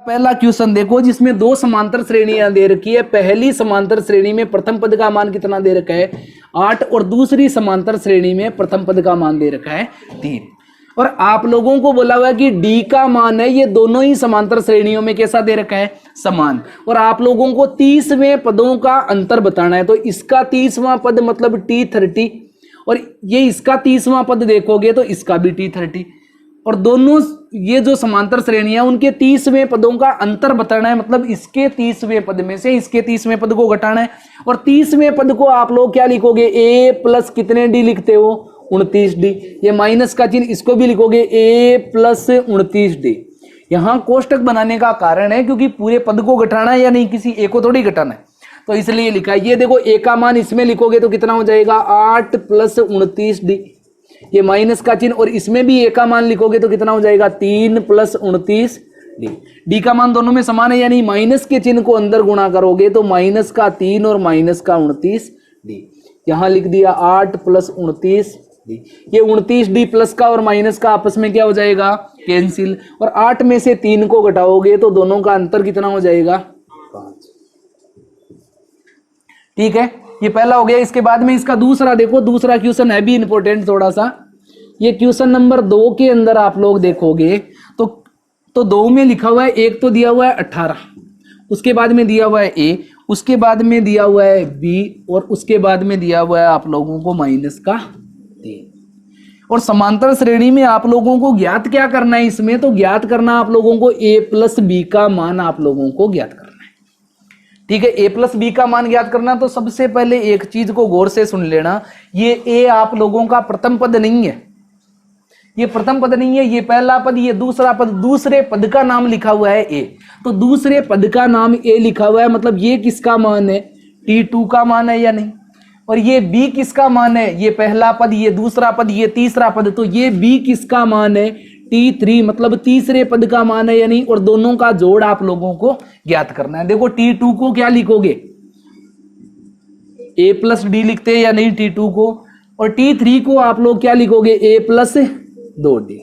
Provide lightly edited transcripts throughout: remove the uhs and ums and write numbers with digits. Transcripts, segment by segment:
पहला क्वेश्चन देखो जिसमें दो समांतर श्रेणियां दे रखी है। पहली समांतर श्रेणी में प्रथम पद का मान कितना दे रखा है 8 और दूसरी समांतर श्रेणी में प्रथम पद का मान दे रखा है 3। और आप लोगों को बोला हुआ है कि डी का मान है, ये दोनों ही समांतर श्रेणियों में कैसा दे रखा है समान। और आप लोगों को 30वें पदों का अंतर बताना है। तो इसका 30वां पद मतलब T30 और ये इसका 30वां पद देखोगे तो इसका भी T30 और दोनों ये जो समांतर श्रेणियां उनके 30वें पदों का अंतर बताना है। मतलब इसके 30वें पद में से इसके 30वें पद को घटाना है। और 30वें पद को आप लोग क्या लिखोगे a प्लस कितने डी लिखते हो 29 डी। ये माइनस का चिन्ह इसको भी लिखोगे a प्लस 29 डी। यहां कोष्टक बनाने का कारण है क्योंकि पूरे पद को घटाना है या नहीं, किसी a को थोड़ी घटाना है, तो इसलिए लिखा है। ये देखो a का मान इसमें लिखोगे तो कितना हो जाएगा 8 प्लस 29 डी। ये माइनस का चिन्ह और इसमें भी a का मान लिखोगे तो कितना हो जाएगा 3 प्लस 29 डी। डी का मान दोनों में समान है यानी माइनस के चिन्ह को अंदर गुणा करोगे तो माइनस का 3 और माइनस का 29 डी। यहां लिख दिया 8 प्लस 29 डी। ये 29 डी प्लस का और माइनस का आपस में क्या हो जाएगा कैंसिल। और 8 में से 3 को घटाओगे तो दोनों का अंतर कितना हो जाएगा 5। ठीक है, ये पहला हो गया। इसके बाद में इसका दूसरा देखो, दूसरा क्वेश्चन है भी इंपॉर्टेंट थोड़ा सा। ये क्वेश्चन नंबर 2 के अंदर आप लोग देखोगे तो 2 में लिखा हुआ है, एक तो दिया हुआ है 18, उसके बाद में दिया हुआ है a, उसके बाद में दिया हुआ है b और उसके बाद में दिया हुआ है आप लोगों को माइनस का 3। और समांतर श्रेणी में आप लोगों को ज्ञात क्या करना है इसमें, तो ज्ञात करना आप लोगों को a प्लस बी का मान आप लोगों को ज्ञात करना है। ठीक है, a प्लस बी का मान ज्ञात करना। तो सबसे पहले एक चीज को गौर से सुन लेना, ये a आप लोगों का प्रथम पद नहीं है, ये प्रथम पद नहीं है, ये पहला पद, ये दूसरा पद, दूसरे पद का नाम लिखा हुआ है a। तो दूसरे पद का नाम a लिखा हुआ है मतलब ये किसका मान है T2 का मान है या नहीं। और ये b किसका मान है, ये पहला पद, ये दूसरा पद, ये तीसरा पद, तो ये b किसका मान है T3 मतलब तीसरे पद का मान है या नहीं। और दोनों का जोड़ आप लोगों को ज्ञात करना है। देखो T2 को क्या लिखोगे a प्लस डी लिखते हैं या नहीं T2 को, और T3 को आप लोग क्या लिखोगे a प्लस 2d,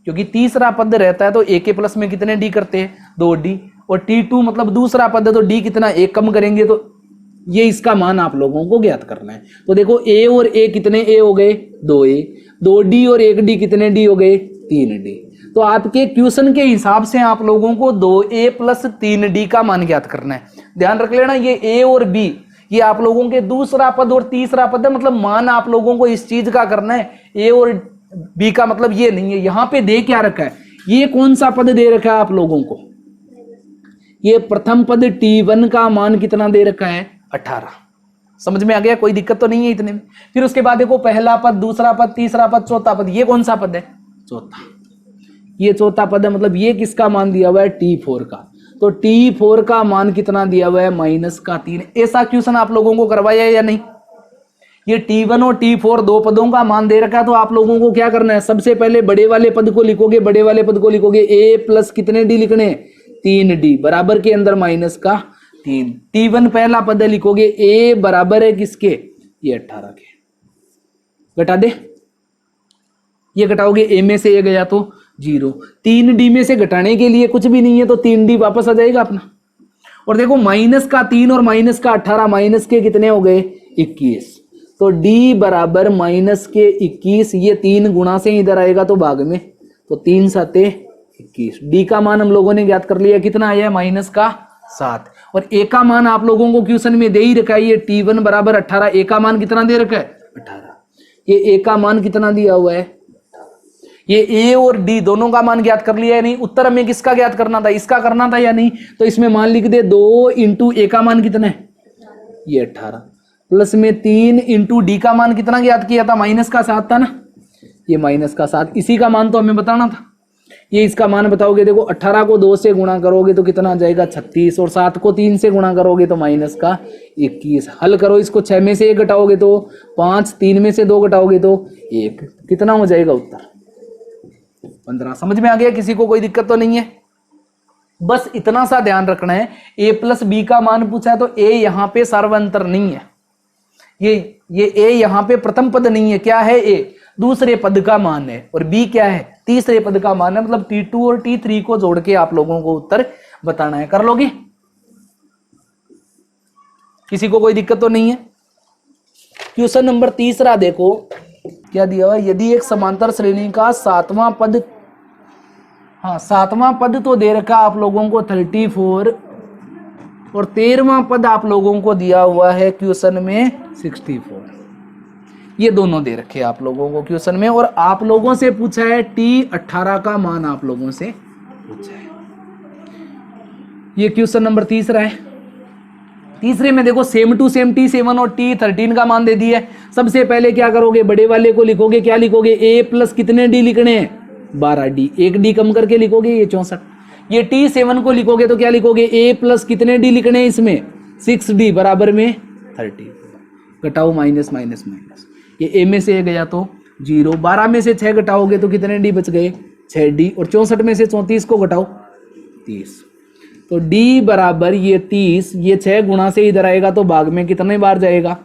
क्योंकि तीसरा पद रहता है तो a के प्लस में कितने d करते हैं 2d। और T2 मतलब दूसरा पद है तो d कितना 1 कम करेंगे, तो ये इसका मान आप लोगों को ज्ञात करना है। तो देखो a और a कितने a हो गए 2a, 2d और 1d कितने d हो गए 3d। तो आपके क्वेश्चन के हिसाब से आप लोगों को 2a प्लस 3d का मान ज्ञात करना है। ध्यान रख लेना, ये a और b ये आप लोगों के दूसरा पद और तीसरा पद है, मतलब मान आप लोगों को इस चीज का करना है। a और b का मतलब ये नहीं है। यहां पे दे क्या रखा है, ये कौन सा पद दे रखा है आप लोगों को, ये प्रथम पद T1 का मान कितना दे रखा है 18। समझ में आ गया, कोई दिक्कत तो नहीं है इतने में। फिर उसके बाद देखो पहला पद, दूसरा पद, तीसरा पद, चौथा पद, ये कौन सा पद है चौथा, ये चौथा पद है मतलब ये किसका मान दिया हुआ है T4 का। तो T4 का मान कितना दिया हुआ है माइनस का 3। ऐसा क्वेश्चन आप लोगों को करवाया है या नहीं। ये T1 और T4 दो पदों का मान दे रखा है, तो आप लोगों को क्या करना है, सबसे पहले बड़े वाले पद को लिखोगे, बड़े वाले पद को लिखोगे a प्लस कितने d लिखने 3d बराबर के अंदर माइनस का 3। T1 पहला पद है, लिखोगे a बराबर है किसके, ये 18 के। घटा दे, ये घटाओगे a में से a गया तो 0, 3d में से घटाने के लिए कुछ भी नहीं है तो 3d वापस आ जाएगा अपना। और देखो माइनस का 3 और माइनस का 18 माइनस के कितने हो गए 21, तो d बराबर माइनस के 21। ये 3 गुणा से इधर आएगा तो भाग में, तो 3 7 21। d का मान हम लोगों ने ज्ञात कर लिया, कितना आया माइनस का 7। और a का मान आप लोगों को क्वेश्चन में दे ही रखा है, ये T1 बराबर 18, a का मान कितना दे रखा है 18। ये a का मान कितना दिया हुआ है, ये a और d दोनों का मान ज्ञात कर लिया है नहीं। उत्तर हमें किसका ज्ञात करना था, इसका करना था या नहीं। तो इसमें मान लिख दे 2 इंटू a का मान कितना है ये 18, प्लस में 3 इंटू डी का मान कितना ज्ञात किया था माइनस का 7 था ना, ये माइनस का 7, इसी का मान तो हमें बताना था। ये इसका मान बताओगे, देखो 18 को 2 से गुणा करोगे तो कितना आ जाएगा 36, और 7 को 3 से गुणा करोगे तो माइनस का 21। हल करो इसको, 6 में से 1 घटाओगे तो 5, 3 में से 2 घटाओगे तो 1, कितना हो जाएगा उत्तर 15। समझ में आ गया, किसी को कोई दिक्कत तो नहीं है। बस इतना सा ध्यान रखना है, a प्लस बी का मान पूछा है तो a यहाँ पे सर्वांतर नहीं है, ये a यहाँ पे प्रथम पद नहीं है, क्या है a दूसरे पद का मान है और b क्या है, तीसरे पद का मान है। मतलब t2 और t3 को जोड़ के आप लोगों को उत्तर बताना है। कर लोगे? किसी को कोई दिक्कत तो नहीं है? क्वेश्चन नंबर तीसरा देखो क्या दिया हुआ है। यदि एक समांतर श्रेणी का सातवां पद, हाँ सातवां पद तो दे रखा आप लोगों को 34 और 13वां पद आप लोगों को दिया हुआ है क्वेश्चन में 64। ये दोनों दे रखे आप लोगों को क्वेश्चन में और आप लोगों से पूछा है t18 का मान आप लोगों से पूछा है। ये क्वेश्चन नंबर तीसरा है। तीसरे में देखो सेम टू सेम t7 और t13 का मान दे दिया है। सबसे पहले क्या करोगे, बड़े वाले को लिखोगे, क्या लिखोगे, a प्लस कितने d लिखने हैं, 12d, एक d कम करके लिखोगे ये 64। ये t7 को लिखोगे तो क्या लिखोगे, a प्लस कितने d लिखने हैं इसमें, 6d बराबर में 30, घटाओ माइनस माइनस माइनस, ये a में से गया तो 0, 12 में से 6 घटाओगे तो कितने d बच गए, 6d, और 64 में से 34 को घटाओ 30, तो d बराबर ये 30, ये 6 गुणा से इधर आएगा तो भाग में कितने बार जाएगा,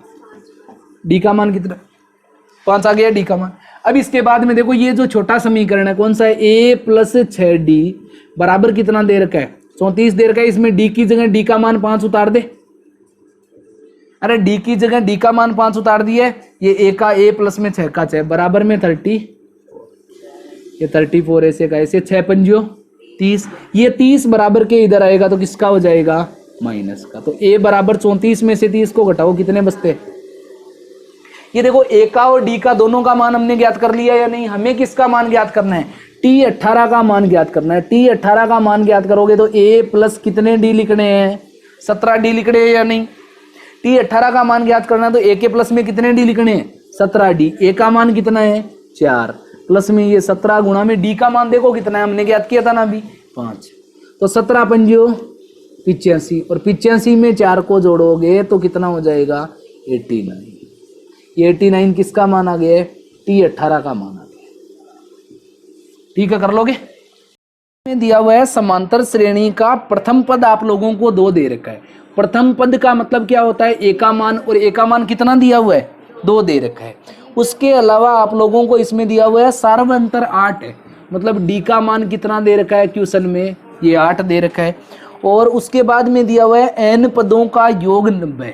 d का मान कितना, 5 आ गया d का मान। अब इसके बाद में देखो ये जो छोटा समीकरण है कौन सा है, a प्लस 6d बराबर कितना दे रखा है, 34 दे रखा है। इसमें d की जगह d का मान 5 उतार दे, अरे d की जगह d का मान 5 उतार दिया, ये a का a प्लस में 6 का 6 बराबर में 30, ये 34 ऐसे का ऐसे, 6 पंजो 30, ये 30 बराबर के इधर आएगा तो किसका हो जाएगा, माइनस का। तो a बराबर 34 में से 30 को घटाओ कितने बचते, ये देखो a का और d का दोनों का मान हमने ज्ञात कर लिया या नहीं। हमें किसका मान ज्ञात करना है, t18 का मान ज्ञात करना है। t18 का मान ज्ञात करोगे तो a प्लस कितने d लिखने हैं, 17d लिखने हैं या नहीं। t18 का मान ज्ञात करना है तो a के प्लस में कितने d लिखने हैं, 17d, a का मान कितना है 4, प्लस में ये 17 गुणा में d का मान देखो कितना है, हमने ज्ञात किया था ना अभी 5, तो 17 पंजो 85, और 85 में 4 को जोड़ोगे तो कितना हो जाएगा 89। ये 89 किसका मान आ गया, t18 का मान आ गया। ठीक है, कर लोगे। में दिया हुआ है समांतर श्रेणी का प्रथम पद आप लोगों को 2 दे रखा है। प्रथम पद का मतलब क्या होता है, a का मान, और a का मान कितना दिया हुआ है 2 दे रखा है। उसके अलावा आप लोगों को इसमें दिया हुआ है सार्वंतर 8 है, मतलब d का मान कितना दे रखा है क्वेश्चन में, ये 8 दे रखा है। और उसके बाद में दिया हुआ है n पदों का योग 90,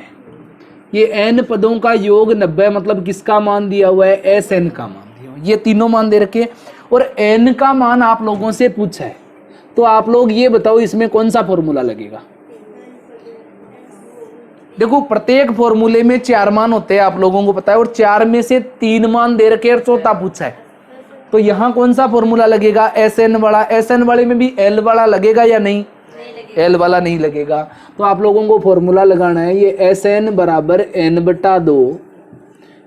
ये n पदों का योग 90 मतलब किसका मान दिया हुआ है, Sn का मान दिया हुआ है। ये तीनों मान दे रखे और n का मान आप लोगों से पूछा है, तो आप लोग ये बताओ इसमें कौन सा फॉर्मूला लगेगा। देखो प्रत्येक फॉर्मूले में 4 मान होते हैं आप लोगों को पता है, और 4 में से 3 मान दे रखे और चौथा पूछा है, तो यहाँ कौन सा फॉर्मूला लगेगा, Sn वाला। Sn वाले में भी L वाला लगेगा या नहीं, L वाला नहीं लगेगा। तो आप लोगों को फॉर्मूला लगाना है, ये Sn बराबर n/2,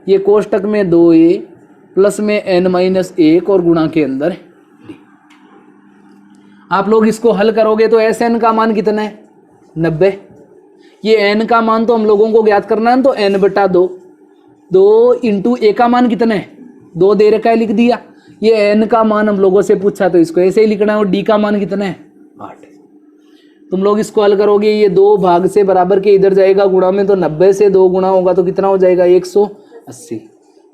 ये कोष्टक में 2a प्लस में n-1 और गुणा के अंदर d। आप लोग इसको हल करोगे तो Sn का मान कितना है 90, ये n का मान तो हम लोगों को ज्ञात करना है, तो n/2, 2 इंटू a का मान कितना है 2 दे रखा है, लिख दिया। ये n का मान हम लोगों से पूछा तो इसको ऐसे ही लिखना है, और d का मान कितना है 8। तुम लोग इसको हल करोगे, ये 2 भाग से बराबर के इधर जाएगा गुणा में, तो 90 से 2 गुणा होगा तो कितना हो जाएगा 180।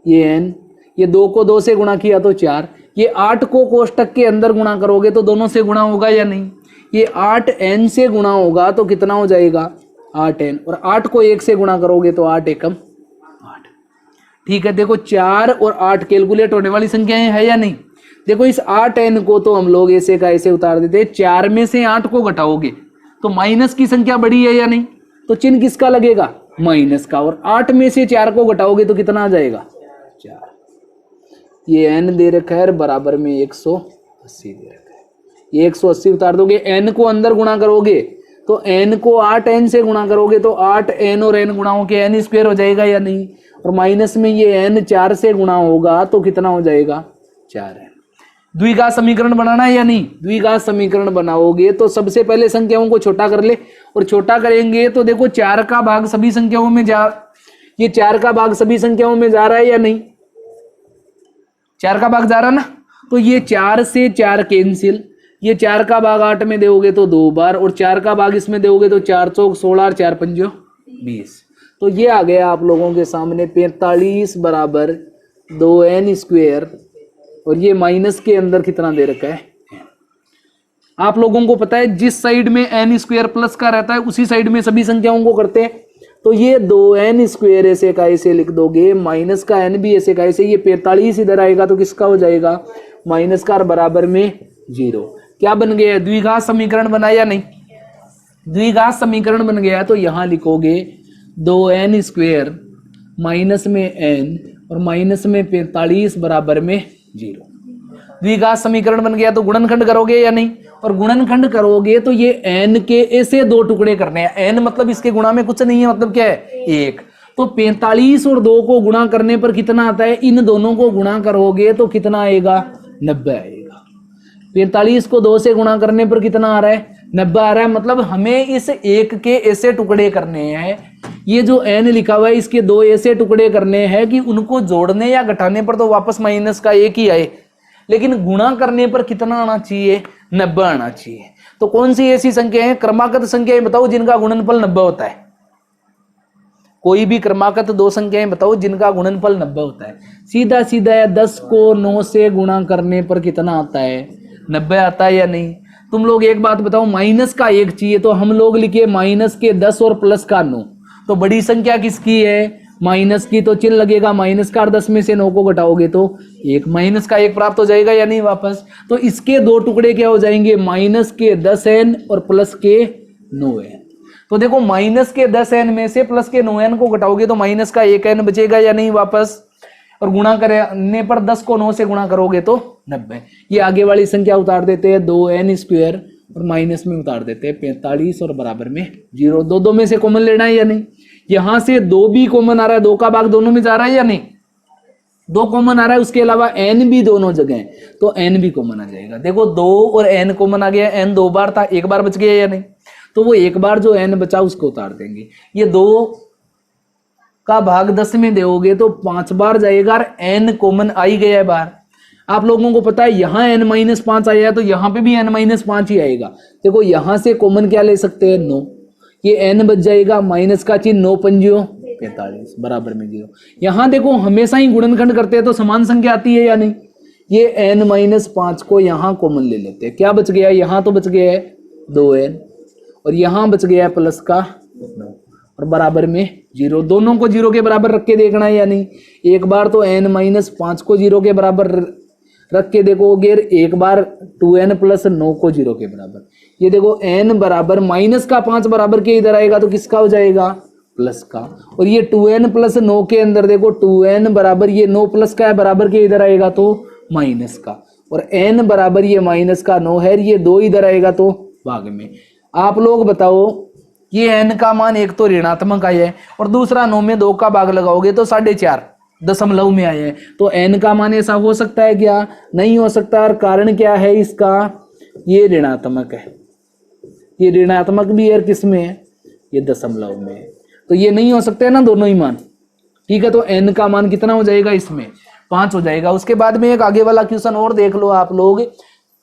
ये n, ये 2 को 2 से गुणा किया तो 4, ये 8 को कोष्टक के अंदर गुणा करोगे तो दोनों से गुणा होगा या नहीं, ये 8n से गुणा होगा तो कितना हो जाएगा 8n, और 8 को 1 से गुणा करोगे तो 8 एकम 8। ठीक है, देखो 4 और 8 कैलकुलेट होने वाली संख्याएं है या नहीं। देखो इस 8n को तो हम लोग ऐसे का ऐसे उतार देते हैं, 4 में से 8 को घटाओगे तो माइनस की संख्या बड़ी है या नहीं, तो चिन्ह किसका लगेगा माइनस का, और 8 में से 4 को घटाओगे तो कितना आ जाएगा 4। ये n दे रखा है बराबर में 180 दे रखा है, ये 180 उतार दोगे, n को अंदर गुणा करोगे तो n को 8n से गुणा करोगे तो 8n और n गुणा होके n स्क्वायर हो जाएगा या नहीं, और माइनस में ये n 4 से गुणा होगा तो कितना हो जाएगा 4n। द्विघात समीकरण बनाना है या नहीं, द्विघात समीकरण बनाओगे तो सबसे पहले संख्याओं को छोटा कर ले, और छोटा करेंगे तो देखो 4 का भाग सभी संख्याओं में जा, ये 4 का भाग सभी संख्याओं में जा रहा है या नहीं, 4 का भाग जा रहा ना, तो ये 4 से 4 कैंसिल, ये 4 का भाग 8 में दोगे तो 2 बार, और 4 का भाग इसमें दोगे तो 4 चौक 16 और 4 पंजो 20। तो ये आ गया आप लोगों के सामने 45 बराबर 2n² और ये माइनस के अंदर कितना दे रखा है। आप लोगों को पता है जिस साइड में n² प्लस का रहता है उसी साइड में सभी संख्याओं को करते हैं। तो ये 2n² ऐसे का ऐसे लिख दोगे, माइनस का n भी ऐसे का ऐसे, ये 45 इधर आएगा तो किसका हो जाएगा, माइनस का बराबर में 0। क्या बन गया, द्विघात समीकरण बना या नहीं, द्विघात समीकरण बन गया। तो यहां लिखोगे 2n² माइनस में n और माइनस में 45 बराबर में 0। द्विघात समीकरण बन गया। तो गुणनखंड करोगे या नहीं, और गुणनखंड करोगे तो ये n के ऐसे दो टुकड़े करने हैं। n मतलब इसके गुणा में कुछ नहीं है, मतलब क्या है 1। तो 45 और 2 को गुणा करने पर कितना आता है, इन दोनों को गुणा करोगे तो कितना आएगा, 90 आएगा। 45 को 2 से गुणा करने पर कितना आ रहा है, 90 आ रहा है। मतलब हमें इस 1 के ऐसे टुकड़े करने हैं, ये जो n लिखा हुआ है इसके 2 ऐसे टुकड़े करने हैं कि उनको जोड़ने या घटाने पर तो वापस माइनस का 1 ही आए, लेकिन गुणा करने पर कितना आना चाहिए, 90 आना चाहिए। तो कौन सी ऐसी संख्या है, क्रमागत संख्याएं बताओ जिनका गुणनफल 90 होता है। कोई भी क्रमागत 2 संख्याएं बताओ जिनका गुणनफल 90 होता है। सीधा सीधा है, 10 को 9 से गुणा करने पर कितना आता है, 90 आता है या नहीं। तुम लोग एक बात बताओ, माइनस का 1 चाहिए तो हम लोग लिखे माइनस के 10 और प्लस का 9। तो बड़ी संख्या किसकी है, माइनस की, तो चिन्ह लगेगा माइनस का, और 10 में से 9 को घटाओगे तो 1, माइनस का 1 प्राप्त हो जाएगा या नहीं वापस। तो इसके 2 टुकड़े क्या हो जाएंगे, माइनस के 10n और प्लस के 9n। तो देखो माइनस के 10n में से प्लस के 9n को घटाओगे तो माइनस का 1n बचेगा या नहीं वापस, और गुणा करने पर 10 को 9 से गुणा करोगे तो 90। ये आगे वाली संख्या उतार देते हैं, 2n² और माइनस में उतार देते हैं 45 और बराबर में 0। दो में से कॉमन लेना है या नहीं, यहां से 2 भी कॉमन आ रहा है, 2 का भाग दोनों में जा रहा है या नहीं, 2 कॉमन आ रहा है, उसके अलावा n भी दोनों जगह है तो n भी कॉमन आ जाएगा। देखो 2 और n कॉमन आ गया, n 2 बार था, 1 बार बच गया या नहीं, तो वो 1 बार जो n बचा उसको उतार देंगे। ये 2 का भाग 10 में दोगे तो 5 बार जाएगा और n कॉमन आ ही गया है बाहर। आप लोगों को पता है यहाँ n-5 आया है तो यहाँ पे भी n-5 ही आएगा। देखो यहाँ से कॉमन क्या ले सकते हैं, 9, ये n बच जाएगा, माइनस का चिन्ह 9 पंजियो 45 बराबर में 0। यहाँ देखो हमेशा ही गुणनखंड करते हैं तो समान संख्या आती है या नहीं, ये n-5 को यहाँ कॉमन ले लेते हैं। क्या बच गया, यहाँ तो बच गया है 2n और यहाँ बच गया है प्लस का 9 और बराबर में 0। दोनों को 0 के बराबर रख के देखना है या नहीं। एक बार तो n-5 को 0 के बराबर रख के देखोगे, एक बार 2n प्लस 9 को 0 के बराबर। ये देखो n बराबर माइनस का 5 बराबर के इधर आएगा तो किसका हो जाएगा, प्लस का। और ये 2n प्लस 9 के अंदर देखो 2n बराबर ये 9 प्लस का है बराबर के इधर आएगा तो माइनस का, और n बराबर ये माइनस का 9 है, ये 2 इधर आएगा तो भाग में। आप लोग बताओ, ये n का मान एक तो ऋणात्मक आया है और दूसरा 9 में 2 का भाग लगाओगे तो 4.5 दशमलव में आया है। तो n का मान ऐसा हो सकता है क्या, नहीं हो सकता। और कारण क्या है इसका, ये ऋणात्मक है, ये ऋणात्मक भी है, किस में है, ये दशमलव में है, तो ये नहीं हो सकते ना दोनों ही मान। ठीक है, तो n का मान कितना हो जाएगा, इसमें 5 हो जाएगा। उसके बाद में एक आगे वाला क्वेश्चन और देख लो आप लोग,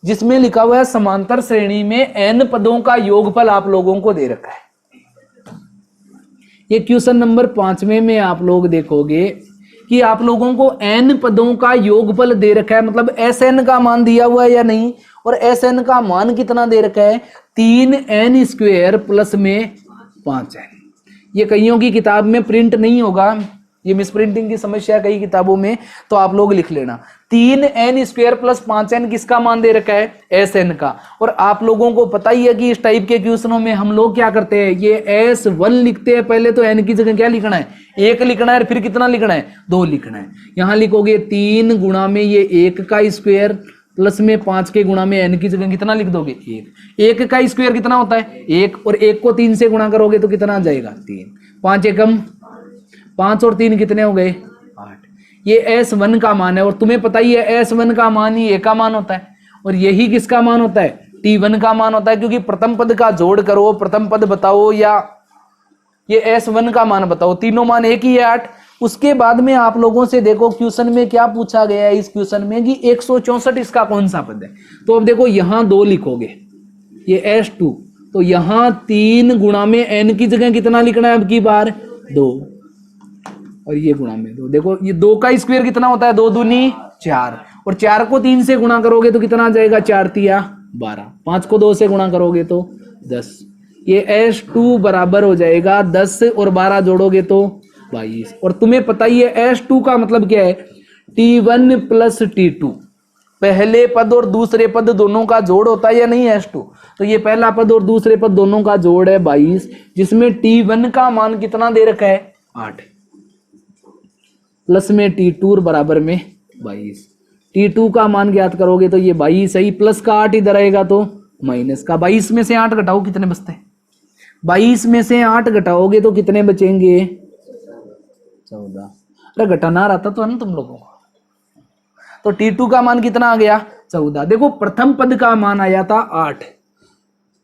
जिसमें लिखा हुआ है समांतर श्रेणी में n पदों का योगफल आप लोगों को दे रखा है। ये क्वेश्चन नंबर 5वें में आप लोग देखोगे कि आप लोगों को n पदों का योगफल दे रखा है, मतलब Sn का मान दिया हुआ है या नहीं, और Sn का मान कितना दे रखा है, 3n² प्लस में 5n। ये कईयों की किताब में प्रिंट नहीं होगा, ये मिसप्रिंटिंग की समस्या है कई किताबों में, तो आप लोग लिख लेना 3n² प्लस 5n किसका मान दे रखा है, Sn का। और आप लोगों को पता ही है कि इस टाइप के क्वेश्चनों में हम लोग क्या करते हैं, ये S1 लिखते हैं पहले, तो n की जगह क्या लिखना है, 1 लिखना है, फिर कितना लिखना है, 2 लिखना है। यहाँ लिखोगे 3 गुणा में ये 1 का स्क्वायर प्लस में 5 के गुणा में n की जगह कितना लिख दोगे, 1 का स्क्वायर कितना होता है 1, और 1 को 3 से गुणा करोगे तो कितना आ जाएगा 3, 5 एकम 5 और 3 कितने हो गए 8। ये S1 का मान है, और तुम्हें पता ही है S1 का मान ही A का मान होता है, और यही किसका मान होता है, T1 का मान होता है। क्योंकि प्रथम पद का जोड़ करो, प्रथम पद बताओ या ये S1 का मान बताओ, तीनों मान एक ही है 8। उसके बाद में आप लोगों से देखो क्वेश्चन में क्या पूछा गया है, इस क्वेश्चन में कि 164 इसका कौन सा पद है। तो अब देखो यहाँ 2 लिखोगे, ये S2, तो यहाँ 3 गुणा में n की जगह कितना लिखना है अब की बार 2, और ये गुणा में 2। देखो ये 2 का स्क्वायर कितना होता है, 2 दूनी 4, और 4 को 3 से गुणा करोगे तो कितना आ जाएगा, 4 तिया 12, 5 को 2 से गुणा करोगे तो 10। ये S2 बराबर हो जाएगा 10 और 12 जोड़ोगे तो 22। और तुम्हें पता ही है S2 का मतलब क्या है, T1 प्लस T2, पहले पद और दूसरे पद दोनों का जोड़ होता है या नहीं S2। तो ये पहला पद और दूसरे पद दोनों का जोड़ है 22, जिसमें T1 का मान कितना दे रखा है, 8, प्लस में T2 और बराबर में 22। T2 का मान ज्ञात करोगे तो ये 22 है, प्लस का 8 इधर आएगा तो माइनस का। 22 में से 8 घटाओ कितने बचते हैं, 22 में से 8 घटाओगे तो कितने बचेंगे, 14। अरे घटाना रहता तो है ना तुम लोगों को। तो T2 का मान कितना आ गया, 14। देखो प्रथम पद का मान आया था 8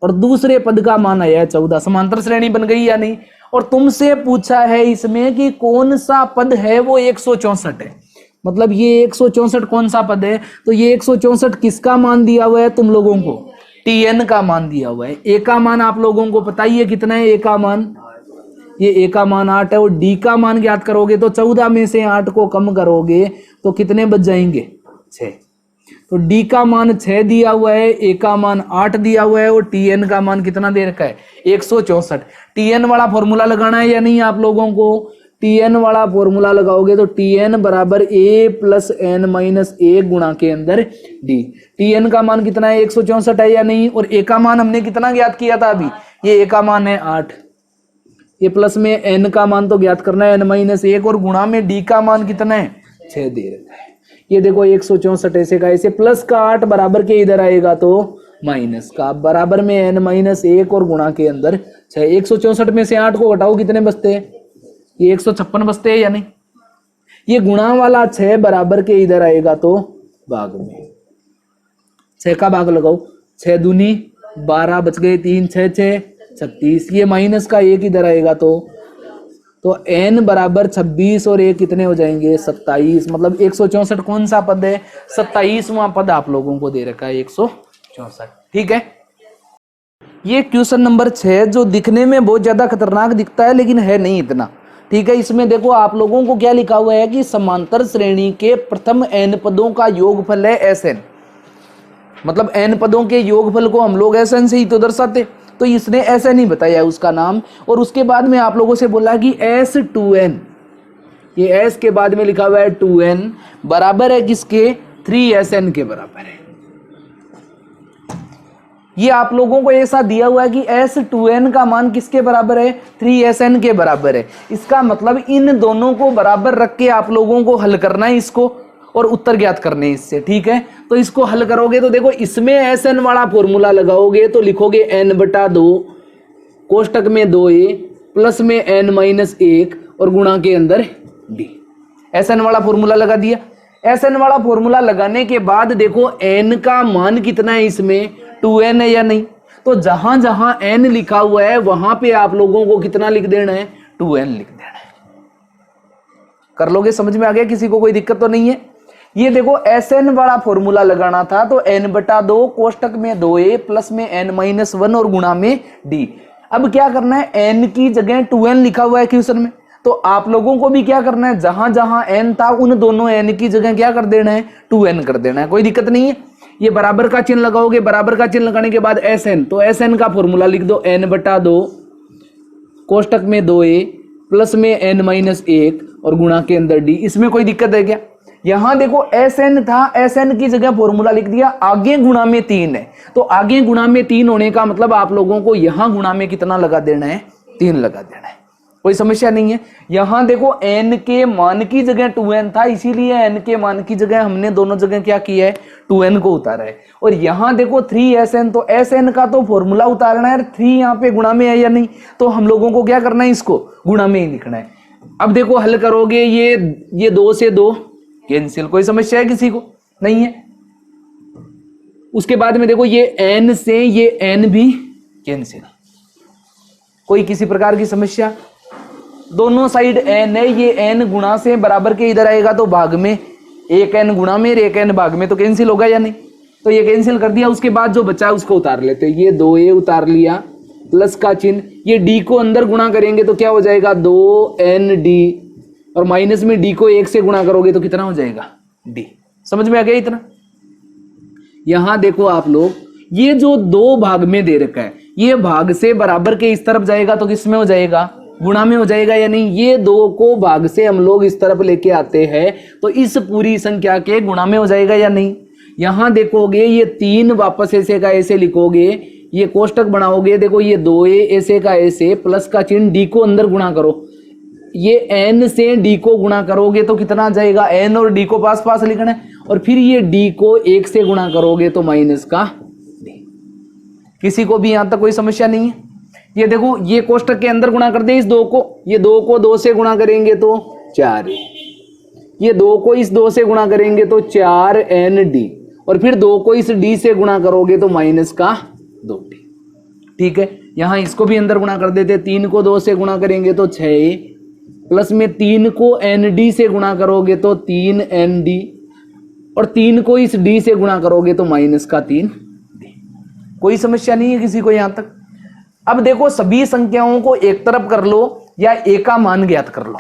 और दूसरे पद का मान आया है 14, समांतर श्रेणी बन गई या नहीं। और तुमसे पूछा है इसमें कि कौन सा पद है वो 164 है, मतलब ये 164 कौन सा पद है, तो ये 164 किसका मान दिया हुआ है तुम लोगों को, Tn का मान दिया हुआ है। A का मान आप लोगों को पता ही है कितना है, A का मान, ये A का मान 8 है, और D का मान ज्ञात करोगे तो 14 में से 8 को कम करोगे तो कितने बच जाएंगे, 6। तो D का मान 6 दिया हुआ है, A का मान 8 दिया हुआ है, और Tn का मान कितना दे रखा है, 164। Tn वाला फॉर्मूला लगाना है या नहीं आप लोगों को, Tn वाला फॉर्मूला लगाओगे तो Tn बराबर A प्लस n माइनस 1 गुणा के अंदर D। Tn का मान कितना है, 164 है या नहीं, और A का मान हमने कितना ज्ञात किया था अभी, ये A का मान है 8, ये प्लस में n का मान तो ज्ञात करना है n माइनस 1, और गुणा में D का मान कितना है, 6 दे रखा है। ये देखो 164 ऐसे का ऐसे, प्लस का 8 बराबर के इधर आएगा तो माइनस का, बराबर में n माइनस 1 और गुणा के अंदर 6। 164 में से 8 को घटाओ कितने बचते हैं, ये 156 बचते हैं या नहीं। ये गुणा वाला 6 बराबर के इधर आएगा तो भाग में 6 का भाग लगाओ, 6 दूनी 12 बच गए, 3 6 6 36, ये माइनस का 1 इधर आएगा तो n बराबर 26 और 1 कितने हो जाएंगे, 27। मतलब 164 कौन सा पद है, 27वां पद आप लोगों को दे रखा है 164। ठीक है, ये क्वेश्चन नंबर 6 जो दिखने में बहुत ज्यादा खतरनाक दिखता है लेकिन है नहीं इतना। ठीक है, इसमें देखो आप लोगों को क्या लिखा हुआ है कि समांतर श्रेणी के प्रथम n पदों का योगफल है Sn, मतलब n पदों के योगफल को हम लोग Sn से ही तो दर्शाते, तो इसने ऐसा नहीं बताया उसका नाम। और उसके बाद में आप लोगों से बोला कि S2n, ये S के बाद में लिखा हुआ है 2n बराबर है किसके, 3Sn के बराबर है। ये आप लोगों को ऐसा दिया हुआ है कि S2n का मान किसके बराबर है, 3Sn के बराबर है। इसका मतलब इन दोनों को बराबर रख के आप लोगों को हल करना है इसको, और उत्तर ज्ञात करने इससे। ठीक है, तो इसको हल करोगे तो देखो इसमें Sn वाला फॉर्मूला लगाओगे तो लिखोगे n/2 कोष्टक में 2a प्लस में n माइनस 1 और गुणा के अंदर d। Sn वाला फॉर्मूला लगा दिया। Sn वाला फॉर्मूला लगाने के बाद देखो n का मान कितना है, इसमें 2n है या नहीं, तो जहां जहां n लिखा हुआ है वहां पे आप लोगों को कितना लिख देना है, 2n लिख देना है। कर लोगे, समझ में आ गया, किसी को कोई दिक्कत तो नहीं है। ये देखो Sn वाला फॉर्मूला लगाना था तो n/2 कोष्टक में 2a प्लस में n माइनस 1 और गुणा में d। अब क्या करना है, n की जगह 2n लिखा हुआ है क्वेश्चन में, तो आप लोगों को भी क्या करना है, जहां जहां n था उन दोनों n की जगह क्या कर देना है, 2n कर देना है। कोई दिक्कत नहीं है। ये बराबर का चिन्ह लगाओगे, बराबर का चिन्ह लगाने के बाद Sn, तो Sn का फॉर्मूला लिख दो n/2 कोष्टक में 2a प्लस में n माइनस 1 और गुणा के अंदर d। इसमें कोई दिक्कत है क्या, यहां देखो Sn था, Sn की जगह फॉर्मूला लिख दिया, आगे गुणा में 3 है, तो आगे गुणा में 3 होने का मतलब आप लोगों को यहां गुणा में कितना लगा देना है, 3 लगा देना है। कोई समस्या नहीं है। यहां देखो n के मान की जगह 2n था, इसीलिए n के मान की जगह हमने दोनों जगह क्या किया है, 2n को उतारा है। और यहां देखो 3Sn, तो Sn का तो फॉर्मूला उतारना है, 3 यहाँ पे गुणा में है या नहीं, तो हम लोगों को क्या करना है, इसको गुणा में ही लिखना है। अब देखो हल करोगे, ये 2 से 2 कैंसिल। कोई समस्या है किसी को, नहीं है। उसके बाद में देखो ये n से ये n भी कैंसिल, कोई किसी प्रकार की समस्या, दोनों साइड n है, ये n गुणा से बराबर के इधर आएगा तो भाग में, एक n गुणा में एक n भाग में, तो कैंसिल होगा या नहीं, तो ये कैंसिल कर दिया। उसके बाद जो बचा उसको उतार लेते हैं, ये 2a उतार लिया प्लस का चिन्ह, ये d को अंदर गुणा करेंगे तो क्या हो जाएगा 2nd और माइनस में डी को 1 से गुणा करोगे तो कितना हो जाएगा डी। समझ में आ गया इतना। यहां देखो आप लोग, ये जो 2 भाग में दे रखा है, ये भाग से बराबर के इस तरफ जाएगा तो किस में हो जाएगा, गुणा में हो जाएगा या नहीं। ये 2 को भाग से हम लोग इस तरफ लेके आते हैं तो इस पूरी संख्या के गुणा में हो जाएगा या नहीं। यहां देखोगे ये 3 वापस ऐसे का ऐसे लिखोगे, ये कोष्टक बनाओगे, देखो ये 2a ऐसे का ऐसे, प्लस का चिन्ह, डी को अंदर गुणा करो, ये n से d को गुणा करोगे तो कितना आ जाएगा, n और d को पास पास लिखना है, और फिर ये d को 1 से गुणा करोगे तो माइनस का d। किसी को भी यहां तक कोई समस्या नहीं है। ये देखो ये कोष्टक के अंदर गुणा कर दे इस 2 को, ये 2 को 2 से गुणा करेंगे तो 4, ये 2 को इस 2 से गुणा करेंगे तो 4nd, और फिर 2 को इस d से गुणा करोगे तो माइनस का 2d। ठीक है, यहां इसको भी अंदर गुणा कर देते, 3 को 2 से गुणा करेंगे तो 6, प्लस में 3 को nd से गुणा करोगे तो 3nd, और 3 को इस d से गुणा करोगे तो माइनस का 3d। कोई समस्या नहीं है किसी को यहां तक। अब देखो सभी संख्याओं को एक तरफ कर लो या a का मान ज्ञात कर लो,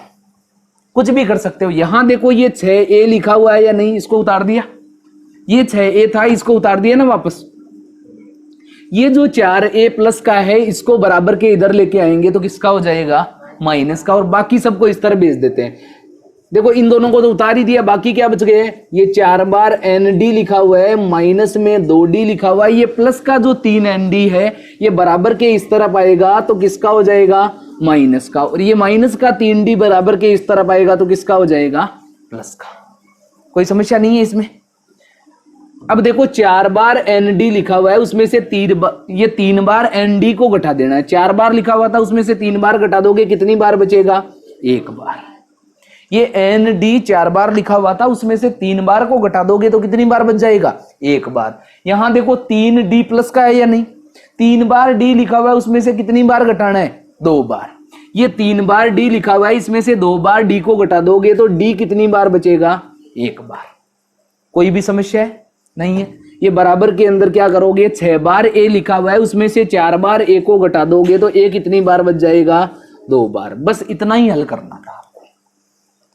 कुछ भी कर सकते हो। यहां देखो ये 6a लिखा हुआ है या नहीं, इसको उतार दिया, ये 6a था इसको उतार दिया ना वापस। ये जो 4a प्लस का है इसको बराबर के इधर लेके आएंगे तो किसका हो जाएगा, माइनस का, और बाकी सबको इस तरह भेज देते हैं। देखो इन दोनों को तो उतार ही दिया, बाकी क्या बच गए, ये 4 बार nd लिखा हुआ है, माइनस में 2d लिखा हुआ है, ये प्लस का जो 3nd है ये बराबर के इस तरफ आएगा तो किसका हो जाएगा, माइनस का, और ये माइनस का 3d बराबर के इस तरफ आएगा तो किसका हो जाएगा, प्लस का। कोई समस्या नहीं है इसमें। अब देखो 4 बार nd लिखा हुआ है, उसमें से 3 बार nd को घटा देना है। 4 बार लिखा हुआ था उसमें से 3 बार घटा दोगे, कितनी बार बचेगा, 1 बार। ये nd 4 बार लिखा हुआ था उसमें से 3 बार को घटा दोगे तो कितनी बार बच जाएगा, 1 बार। यहां देखो 3d प्लस का है या नहीं, 3 बार d लिखा हुआ है उसमें से कितनी बार घटाना है, 2 बार। ये 3 बार d लिखा हुआ है, इसमें से 2 बार d को घटा दोगे तो d कितनी बार बचेगा, 1 बार। कोई भी समस्या है नहीं है। ये बराबर के अंदर क्या करोगे, 6 बार a लिखा हुआ है उसमें से 4 बार a को घटा दोगे तो a कितनी बार बच जाएगा, 2 बार। बस इतना ही हल करना था आपको,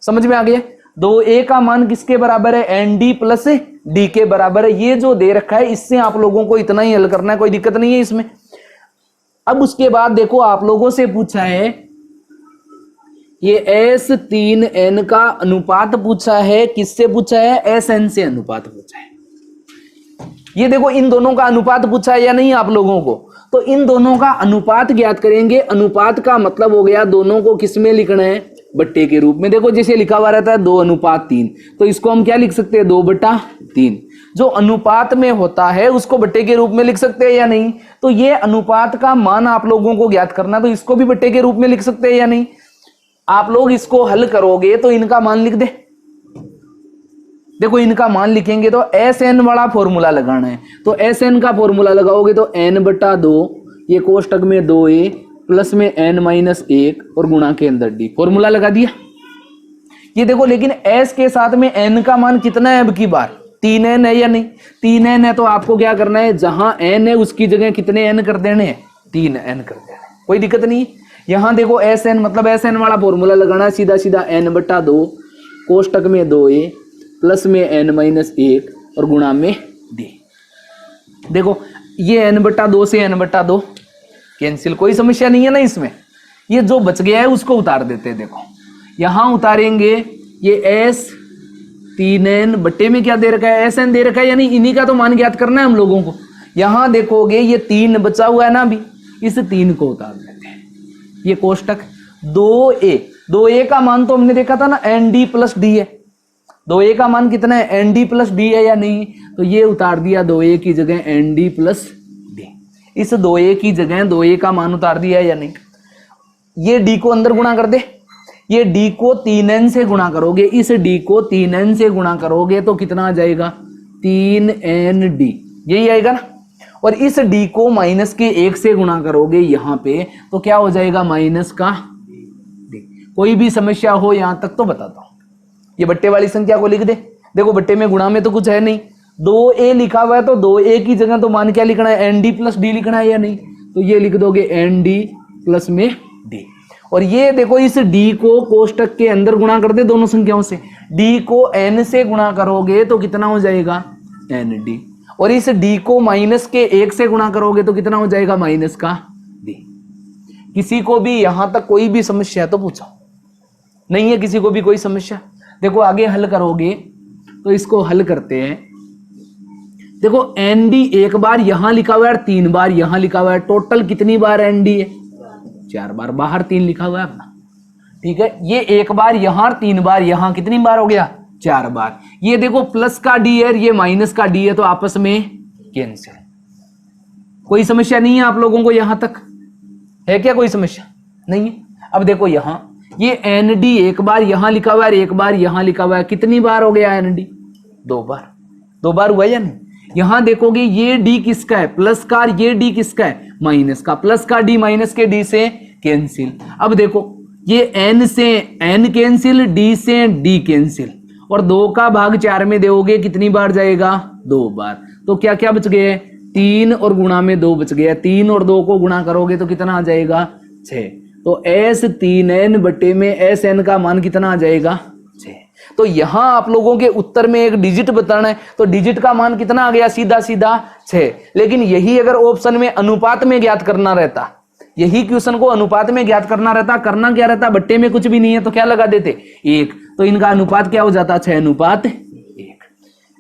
समझ में आ गया। 2a का मान किसके बराबर है, nd प्लस d के बराबर है। ये जो दे रखा है इससे आप लोगों को इतना ही हल करना है, कोई दिक्कत नहीं है इसमें। अब उसके बाद देखो आप लोगों से पूछा है ये S3n का अनुपात पूछा है, किससे पूछा है, Sn से अनुपात पूछा है। ये देखो इन दोनों का अनुपात पूछा है या नहीं आप लोगों को, तो इन दोनों का अनुपात ज्ञात करेंगे। अनुपात का मतलब हो गया दोनों को किस में लिखना है, बट्टे के रूप में। देखो जैसे लिखा हुआ रहता है 2:3, तो इसको हम क्या लिख सकते हैं, 2/3। जो अनुपात में होता है उसको बट्टे के रूप में लिख सकते हैं या नहीं। तो ये अनुपात का मान आप लोगों को ज्ञात करना, तो इसको भी बट्टे के रूप में लिख सकते हैं या नहीं। आप लोग इसको हल करोगे तो इनका मान लिख दे। देखो इनका मान लिखेंगे तो Sn वाला फॉर्मूला लगाना है, तो Sn का फॉर्मूला लगाओगे तो n/2, ये कोष्टक में 2a प्लस में n-1 और गुणा के अंदर d, फॉर्मूला लगा दिया। ये देखो लेकिन s के साथ में n का मान कितना है, अब की बार 3n है या नहीं, 3n है तो आपको क्या करना है, जहां n है उसकी जगह कितने n कर देने हैं, 3n कर देने, कोई दिक्कत नहीं। यहां देखो Sn मतलब Sn वाला फॉर्मूला लगाना है, सीधा सीधा n/2 कोष्टक में 2a प्लस में n-1 और गुणा में d। देखो ये n/2 से n/2 कैंसिल, कोई समस्या नहीं है ना इसमें। ये जो बच गया है उसको उतार देते हैं। देखो यहां उतारेंगे, ये S3n बट्टे में क्या दे रखा है, Sn दे रखा है, यानी इन्हीं का तो मान ज्ञात करना है हम लोगों को। यहां देखोगे ये 3 बचा हुआ है ना, अभी इस 3 को उतार देते हैं। ये कोष्टक 2a का मान तो हमने देखा था ना, nd प्लस d है। 2a का मान कितना है, nd प्लस d है या नहीं, तो ये उतार दिया 2a की जगह nd प्लस d। इस 2a की जगह 2a का मान उतार दिया है या नहीं। ये d को अंदर गुणा कर दे, ये d को 3n से गुणा करोगे, इस d को 3n से गुणा करोगे तो कितना आ जाएगा, 3nd, यही आएगा ना। और इस d को माइनस के 1 से गुणा करोगे यहां पे तो क्या हो जाएगा, माइनस का d। कोई भी समस्या हो यहां तक तो बताता हूं। ये बट्टे वाली संख्या को लिख दे। देखो बट्टे में गुणा में तो कुछ है नहीं, 2a लिखा हुआ है तो 2a की जगह तो मान क्या लिखना है, nd प्लस d लिखना है या नहीं, तो ये लिख दोगे nd प्लस में d। और ये देखो इस d को कोष्टक के अंदर गुणा कर दे दोनों संख्याओं से, d को n से गुणा करोगे तो कितना हो जाएगा nd, और इस d को माइनस के 1 से गुणा करोगे तो कितना हो जाएगा माइनस का d। किसी को भी यहां तक कोई भी समस्या है तो पूछो, नहीं है किसी को भी कोई समस्या? देखो आगे हल करोगे तो इसको हल करते हैं। देखो nd एक बार यहां लिखा हुआ है और 3 बार यहां लिखा हुआ है, टोटल कितनी बार nd है 4 बार, बाहर 3 लिखा हुआ है अपना, ठीक है। ये एक बार यहां 3 बार यहां, कितनी बार हो गया 4 बार। ये देखो प्लस का d है, ये माइनस का d है, तो आपस में कैंसिल। कोई समस्या नहीं है आप लोगों को यहां तक? है क्या कोई समस्या? नहीं है। अब देखो यहां ये nd एक बार यहां लिखा हुआ है, एक बार यहां लिखा हुआ है, कितनी बार हो गया nd 2 बार, 2 बार हुआ या नहीं? यहां देखोगे ये d किसका है प्लस का, और ये d किसका है माइनस का, प्लस का d माइनस के d से कैंसिल। अब देखो ये n से n कैंसिल, d से d कैंसिल, और 2 का भाग 4 में दोगे कितनी बार जाएगा 2 बार। तो क्या क्या बच गए 3 और गुणा में 2 बच गया, 3 और 2 को गुणा करोगे तो कितना आ जाएगा 6। तो s3n बटे में sn का मान कितना आ जाएगा 6। तो यहां आप लोगों के उत्तर में एक डिजिट बताना है, तो डिजिट का मान कितना आ गया सीधा सीधा 6। लेकिन यही अगर ऑप्शन में अनुपात में ज्ञात करना रहता, यही क्वेश्चन को अनुपात में ज्ञात करना रहता, करना क्या रहता, बट्टे में कुछ भी नहीं है तो क्या लगा देते 1, तो इनका अनुपात क्या हो जाता 6:1।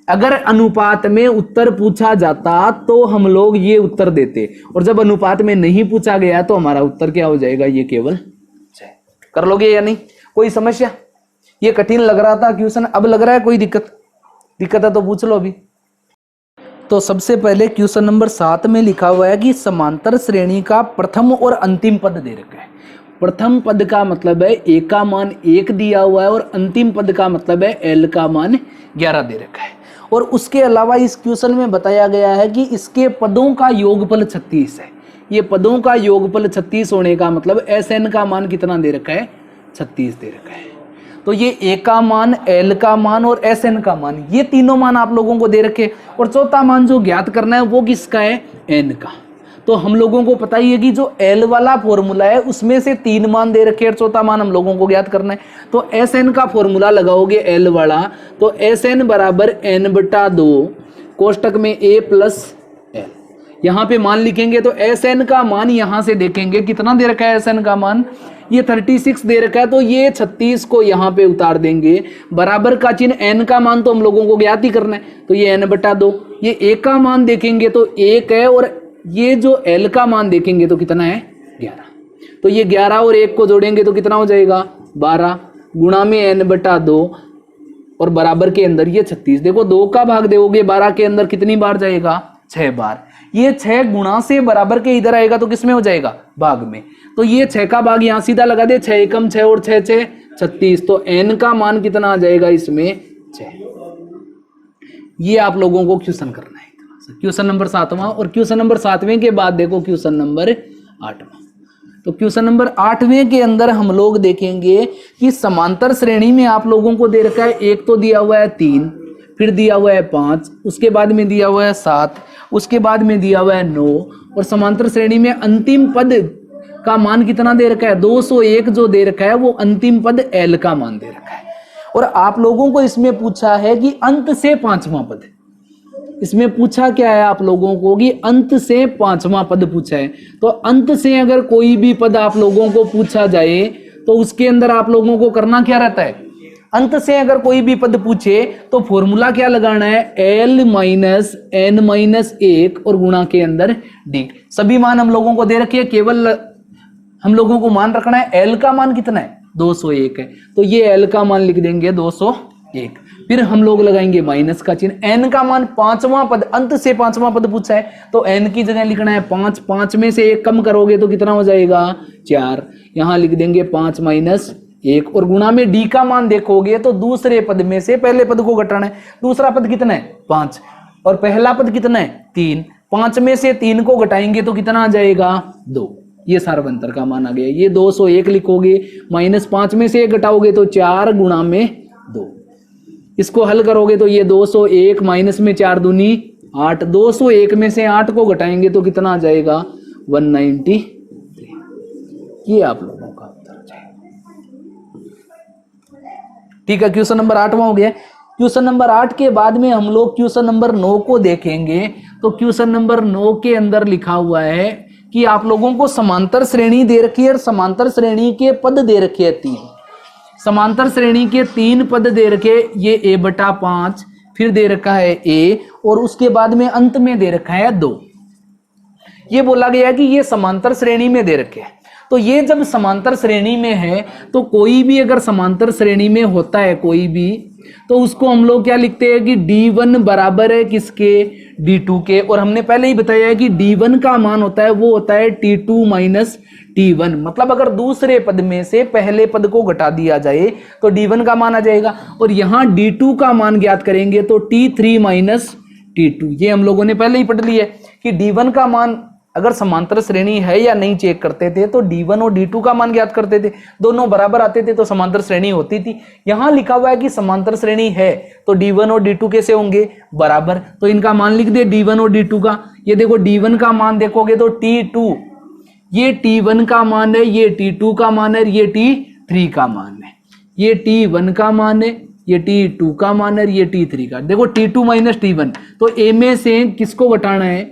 अगर अनुपात में उत्तर पूछा जाता तो हम लोग ये उत्तर देते, और जब अनुपात में नहीं पूछा गया तो हमारा उत्तर क्या हो जाएगा ये केवल 6। कर लोगे या नहीं? कोई समस्या? ये कठिन लग रहा था क्वेश्चन, अब लग रहा है कोई दिक्कत है तो पूछ लो अभी। तो सबसे पहले क्वेश्चन नंबर 7 में लिखा हुआ है कि समांतर श्रेणी का प्रथम और अंतिम पद दे रखा है। प्रथम पद का मतलब है a का मान 1 दिया हुआ है, और अंतिम पद का मतलब है l का मान 11 दे रखा है। और उसके अलावा इस क्वेश्चन में बताया गया है कि इसके पदों का योगफल 36 है। ये पदों का योगफल 36 होने का मतलब sn का मान कितना दे रखा है 36 दे रखा है। तो ये a का मान, l का मान और sn का मान, ये तीनों मान आप लोगों को दे रखे। और चौथा मान जो ज्ञात करना है वो किसका है n का। तो हम लोगों को पता ही है कि जो l वाला फॉर्मूला है उसमें से 3 मान दे रखे और चौथा मान हम लोगों को ज्ञात करना है। तो sn का फॉर्मूला लगाओगे l वाला, तो sn बराबर n/2 कोष्टक में a प्लस l, यहाँ पे मान लिखेंगे। तो sn का मान यहाँ से देखेंगे कितना दे रखा है, sn का मान ये 36 दे रखा है, तो ये 36 को यहाँ पे उतार देंगे, बराबर का चिन्ह, n का मान तो हम लोगों को ज्ञात ही करना है, तो ये n/2। ये a का मान देखेंगे तो 1 है, और ये जो l का मान देखेंगे तो कितना है 11। तो ये 11 और 1 को जोड़ेंगे तो कितना हो जाएगा 12, गुणा में n/2 और बराबर के अंदर ये 36। देखो 2 का भाग दोगे 12 के अंदर कितनी बार जाएगा 6 बार। ये 6 गुणा से बराबर के इधर आएगा तो किसमें हो जाएगा भाग में। तो ये 6 का भाग यहाँ सीधा लगा दे, 6 एकम 6 और 6 6 36। तो n का मान कितना आ जाएगा इसमें 6। ये आप लोगों को क्वेश्चन करना है, क्वेश्चन नंबर 7वां। और क्वेश्चन नंबर 7वें के बाद देखो क्वेश्चन नंबर 8वां। तो क्वेश्चन नंबर 8वें के अंदर हम लोग देखेंगे कि समांतर श्रेणी में आप लोगों को दे रखा है, एक तो दिया हुआ है 3, फिर दिया हुआ है 5, उसके बाद में दिया हुआ है 7, उसके बाद में दिया हुआ है 9, और समांतर श्रेणी में अंतिम पद का मान कितना दे रखा है 201 जो दे रखा है वो अंतिम पद l का मान दे रखा है। और आप लोगों को इसमें पूछा है कि अंत से 5वां पद, इसमें पूछा क्या है आप लोगों को कि अंत से 5वां पद पूछा है। तो अंत से अगर कोई भी पद आप लोगों को पूछा जाए तो उसके अंदर आप लोगों को करना क्या रहता है, अंत से अगर कोई भी पद पूछे तो फॉर्मूला क्या लगाना है, l माइनस n माइनस 1 और गुणा के अंदर d। सभी मान हम लोगों को दे रखे, केवल हम लोगों को मान रखना है l का मान कितना है 201 है, तो ये l का मान लिख देंगे 201। फिर हम लोग लगाएंगे माइनस का चिन्ह, n का मान 5वां पद, अंत से 5वां पद पूछा है तो n की जगह लिखना है 5, 5 में से 1 कम करोगे तो कितना हो जाएगा 4, यहाँ लिख देंगे 5 माइनस 1 और गुणा में d का मान देखोगे तो दूसरे पद में से पहले पद को घटाना है। दूसरा पद कितना है 5 और पहला पद कितना है 3, 5 में से 3 को घटाएंगे तो कितना आ जाएगा 2, ये सार्वंतर का मान आ गया। ये 201 लिखोगे, माइनस 5 में से 1 घटाओगे तो 4 गुणा में 2, इसको हल करोगे तो ये 201 माइनस में 4 दूनी 8, 201 में से 8 को घटाएंगे तो कितना आ जाएगा 193। ये आप लोगों का उत्तर। ठीक है, क्वेश्चन नंबर 8वां हो गया। क्वेश्चन नंबर 8 के बाद में हम लोग क्वेश्चन नंबर 9 को देखेंगे। तो क्वेश्चन नंबर 9 के अंदर लिखा हुआ है कि आप लोगों को समांतर श्रेणी दे रखी है और समांतर श्रेणी के पद दे रखे हैं 3। समांतर श्रेणी के 3 पद दे रखे, ये a/5, फिर दे रखा है a, और उसके बाद में अंत में दे रखा है 2। ये बोला गया है कि ये समांतर श्रेणी में दे रखे हैं। तो ये जब समांतर श्रेणी में है तो कोई भी अगर समांतर श्रेणी में होता है कोई भी, तो उसको हम लोग क्या लिखते हैं कि d1 बराबर है किसके, d2 के। और हमने पहले ही बताया है कि d1 का मान होता है वो होता है t2 माइनस t1। मतलब अगर दूसरे पद में से पहले पद को घटा दिया जाए तो d1 का मान आ जाएगा, और यहाँ d2 का मान ज्ञात करेंगे तो t3 माइनस t2। ये हम लोगों ने पहले ही पढ़ लिया है कि d1 का मान अगर समांतर श्रेणी है या नहीं चेक करते थे तो d1 और d2 का मान ज्ञात करते थे, दोनों बराबर आते थे तो समांतर श्रेणी होती थी। यहां लिखा हुआ है कि समांतर श्रेणी है तो d1 और d2 कैसे होंगे, बराबर। तो इनका मान लिख दे d1 और d2 का। ये देखो d1 का मान देखोगे तो t2, ये t1 का मान है, ये t2 का मान है, ये t3 का मान है। ये t1 का मान है, ये t2 का मान है, ये t3 का। देखो t2 माइनस t1, तो a में से किसको घटाना है,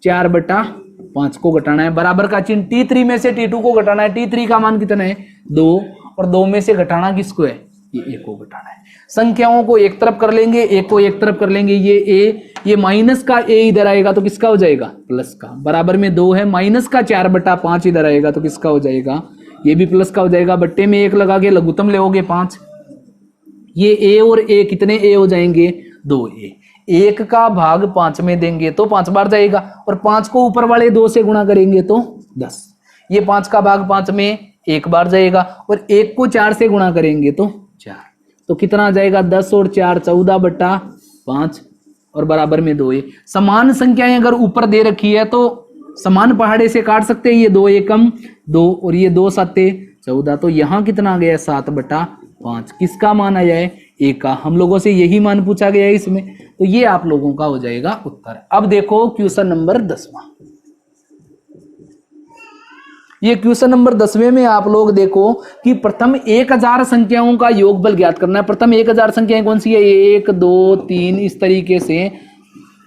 4/5 को घटाना है, बराबर का चिन्ह। t3 में से t2 को घटाना है, t3 का मान कितना है 2, और 2 में से घटाना किसको है, ये a को घटाना है। संख्याओं को एक तरफ कर लेंगे, a को एक तरफ कर लेंगे, ये a, ये माइनस का a इधर आएगा तो किसका हो जाएगा, प्लस का। बराबर में 2 है, माइनस का 4/5 इधर आएगा तो किसका हो जाएगा, ये भी प्लस का हो जाएगा। बट्टे में 1 लगा के लघुत्तम लेओगे 5, ये a और a कितने a हो जाएंगे, 2a। 1 का भाग 5 में देंगे तो 5 बार जाएगा, और 5 को ऊपर वाले 2 से गुणा करेंगे तो 10। ये 5 का भाग 5 में 1 बार जाएगा, और 1 को 4 से गुणा करेंगे तो 4। तो कितना आ जाएगा, 10 और 4 14/5, और बराबर में 2a। समान संख्याएं अगर ऊपर दे रखी है तो समान पहाड़े से काट सकते हैं। ये 2 एकम 2 और ये 2 7 14, तो यहाँ कितना आ गया 7/5। किसका मान आया है, a का। हम लोगों से यही मान पूछा गया है इसमें, तो ये आप लोगों का हो जाएगा उत्तर। अब देखो क्वेश्चन नंबर 10वां। ये क्वेश्चन नंबर 10वें में आप लोग देखो कि प्रथम 1000 संख्याओं का योगफल ज्ञात करना है। प्रथम 1000 संख्याएं कौन सी है, 1 2 3 इस तरीके से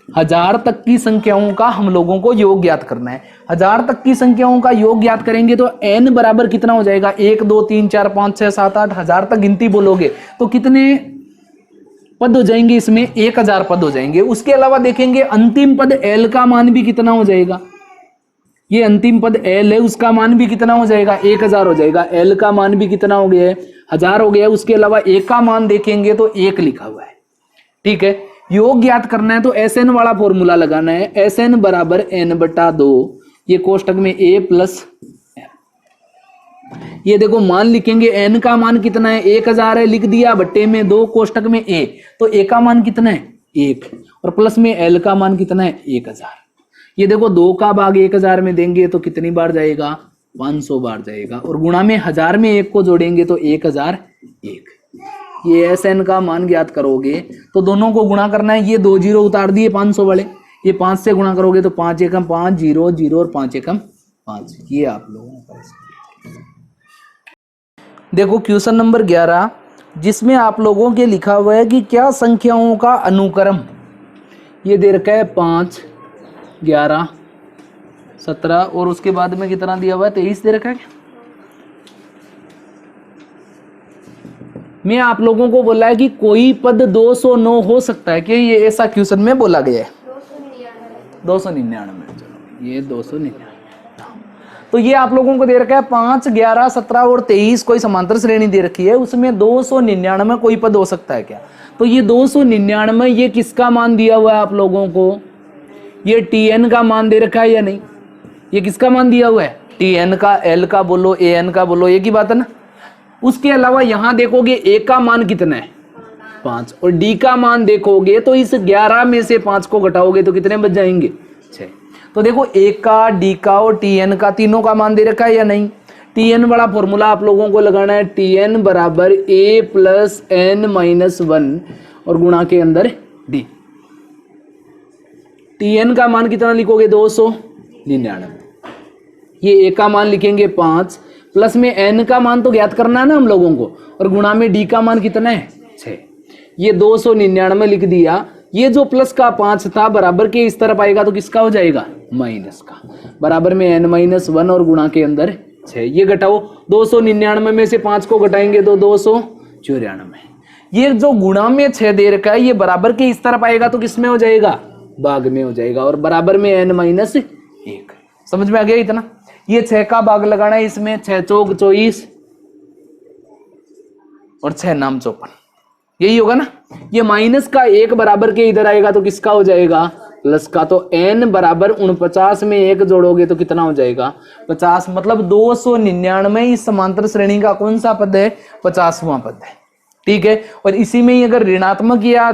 1000 तक की संख्याओं का हम लोगों को योग ज्ञात करना है। 1000 तक की संख्याओं का योग ज्ञात करेंगे तो n बराबर कितना हो जाएगा, 1 2 3 4 5 6 7 8। 1000 तक गिनती बोलोगे तो कितने पद हो जाएंगे, इसमें 1000 पद हो जाएंगे। उसके अलावा देखेंगे अंतिम पद l का मान भी कितना हो जाएगा, ये अंतिम पद l है, उसका मान भी कितना हो जाएगा, 1000 हो जाएगा। l का मान भी कितना हो गया है, 1000 हो गया। उसके अलावा a का मान देखेंगे तो 1 लिखा हुआ है। ठीक है, योग ज्ञात करना है तो Sn वाला फॉर्मूला लगाना है। Sn बराबर n/2, ये कोष्टक में a प्लस ये देखो मान लिखेंगे, n का मान कितना है, 1000 है, लिख दिया, बट्टे में 2 कोष्टक में a, तो a का मान कितना है 1, और प्लस में l का मान कितना है 1000। ये देखो 2 का भाग 1000 में देंगे तो कितनी बार जाएगा, 500 बार जाएगा, और गुणा में 1000 में 1 को जोड़ेंगे तो 1001। ये Sn का मान ज्ञात करोगे तो दोनों को गुणा करना है। ये 2 जीरो उतार दिए 500 वाले, ये 5 से गुणा करोगे तो 5 एकम 5 0 0 और 5 एकम 5। ये आप लोगों का देखो क्वेश्चन नंबर 11, जिसमें आप लोगों के लिखा हुआ है कि क्या संख्याओं का अनुक्रम, ये दे रखा है 5 11 17, और उसके बाद में कितना दिया हुआ है 23 दे रखा है। मैं आप लोगों को बोला है कि कोई पद 209 हो सकता है कि ये ऐसा क्वेश्चन में बोला गया है 299। चलो ये 299, तो ये आप लोगों को दे रखा है 5 11 17 और 23 कोई समांतर श्रेणी दे रखी है, उसमें 299 कोई पद हो सकता है क्या। तो ये 299 ये किसका मान दिया हुआ है आप लोगों को, ये tn का मान दे रखा है या नहीं, ये किसका मान दिया हुआ है, tn का, l का बोलो, an का बोलो, एक ही बात है ना। उसके अलावा यहां देखोगे a का मान कितना है 5, और d का मान देखोगे तो इस 11 में से 5 को घटाओगे तो कितने बच जाएंगे 6। तो देखो a का, d का और tn का तीनों का मान दे रखा है या नहीं। tn वाला फॉर्मूला आप लोगों को लगाना है, tn बराबर a प्लस n माइनस 1 और गुणा के अंदर d। tn का मान कितना लिखोगे 299, ये a का मान लिखेंगे 5 प्लस में n का मान तो ज्ञात करना है ना हम लोगों को, और गुणा में d का मान कितना है 6। ये 299 लिख दिया। ये जो प्लस का 5 था बराबर के इस तरफ आएगा तो किसका हो जाएगा माइनस का, बराबर में n-1 और गुणा के अंदर 6। ये घटाओ, 299 में से 5 को घटाएंगे तो 294। ये जो गुणा में 6 दे रखा है ये बराबर के इस तरफ आएगा तो किसमें हो जाएगा भाग में हो जाएगा, और बराबर में n-1। समझ में आ गया इतना। ये 6 का भाग लगाना है इसमें, 6 चौक 24 और 6 नाम 54, यही होगा ना। ये माइनस का 1 बराबर के इधर आएगा तो किसका हो जाएगा प्लस का, तो n बराबर 49 में 1 जोड़ोगे तो कितना हो जाएगा 50, मतलब 299 इस समांतर श्रेणी का कौन सा पद है 50वां पद है। ठीक है, और इसी में ही अगर ऋणात्मक या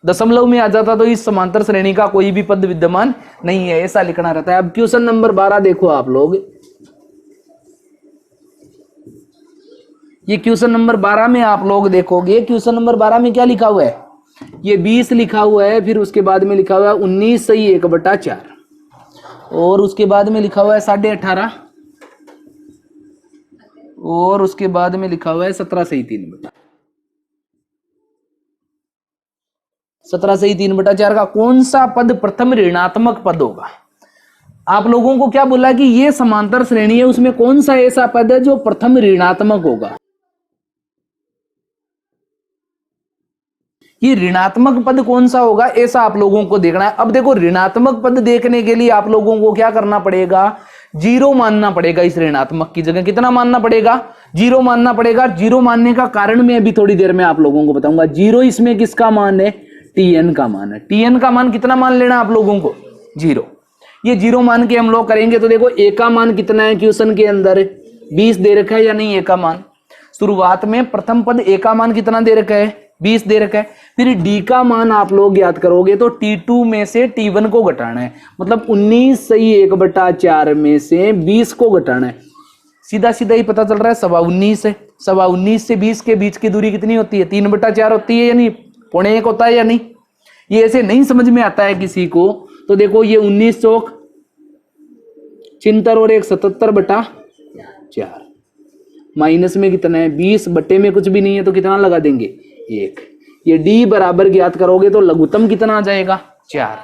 दशमलव में आ जाता तो इस समांतर श्रेणी का कोई भी पद विद्यमान नहीं है, ऐसा लिखना रहता है। अब क्वेश्चन नंबर 12 देखो आप लोग, ये क्वेश्चन नंबर 12 में आप लोग देखोगे, क्वेश्चन नंबर 12 में क्या लिखा हुआ है, ये 20 लिखा हुआ है, फिर उसके बाद में लिखा हुआ है 19 सही 1/4, और उसके बाद में लिखा हुआ है 18.5, और उसके बाद में लिखा हुआ है 17 सही 3/4 का कौन सा पद प्रथम ऋणात्मक पद होगा। आप लोगों को क्या बोला कि ये समांतर श्रेणी है, उसमें कौन सा ऐसा पद है जो प्रथम ऋणात्मक होगा। ये ऋणात्मक पद कौन सा होगा ऐसा आप लोगों को देखना है। अब देखो ऋणात्मक पद देखने के लिए आप लोगों को क्या करना पड़ेगा, 0 मानना पड़ेगा। इस ऋणात्मक की जगह कितना मानना पड़ेगा 0 मानना पड़ेगा। 0 मानने का कारण मैं अभी थोड़ी देर में आप लोगों को बताऊंगा। 0 इसमें किसका मान है tn का मान है। tn का मान कितना मान लेना आप लोगों को 0। ये 0 मान के हम लोग करेंगे तो देखो a का मान कितना है क्वेश्चन के अंदर 20 दे रखा है या नहीं। a का मान शुरुआत में प्रथम पद a का मान कितना दे रखा है 20 दे रखा है। फिर d का मान आप लोग याद करोगे तो t2 में से t1 को घटाना है, मतलब 19 सही 1/4 में से 20 को घटाना है। सीधा सीधा ही पता चल रहा है 19.25 है। 19.25 से 20 के बीच की दूरी कितनी होती है 3/4 होती है, यानी 1.25 होता है या नहीं। ये ऐसे नहीं समझ में आता है किसी को तो देखो ये 19 चौक 76 और 77/4 माइनस में कितना है 20 बट्टे में कुछ भी नहीं है तो कितना लगा देंगे 1। ये d बराबर ज्ञात करोगे तो लघुत्तम कितना आ जाएगा 4।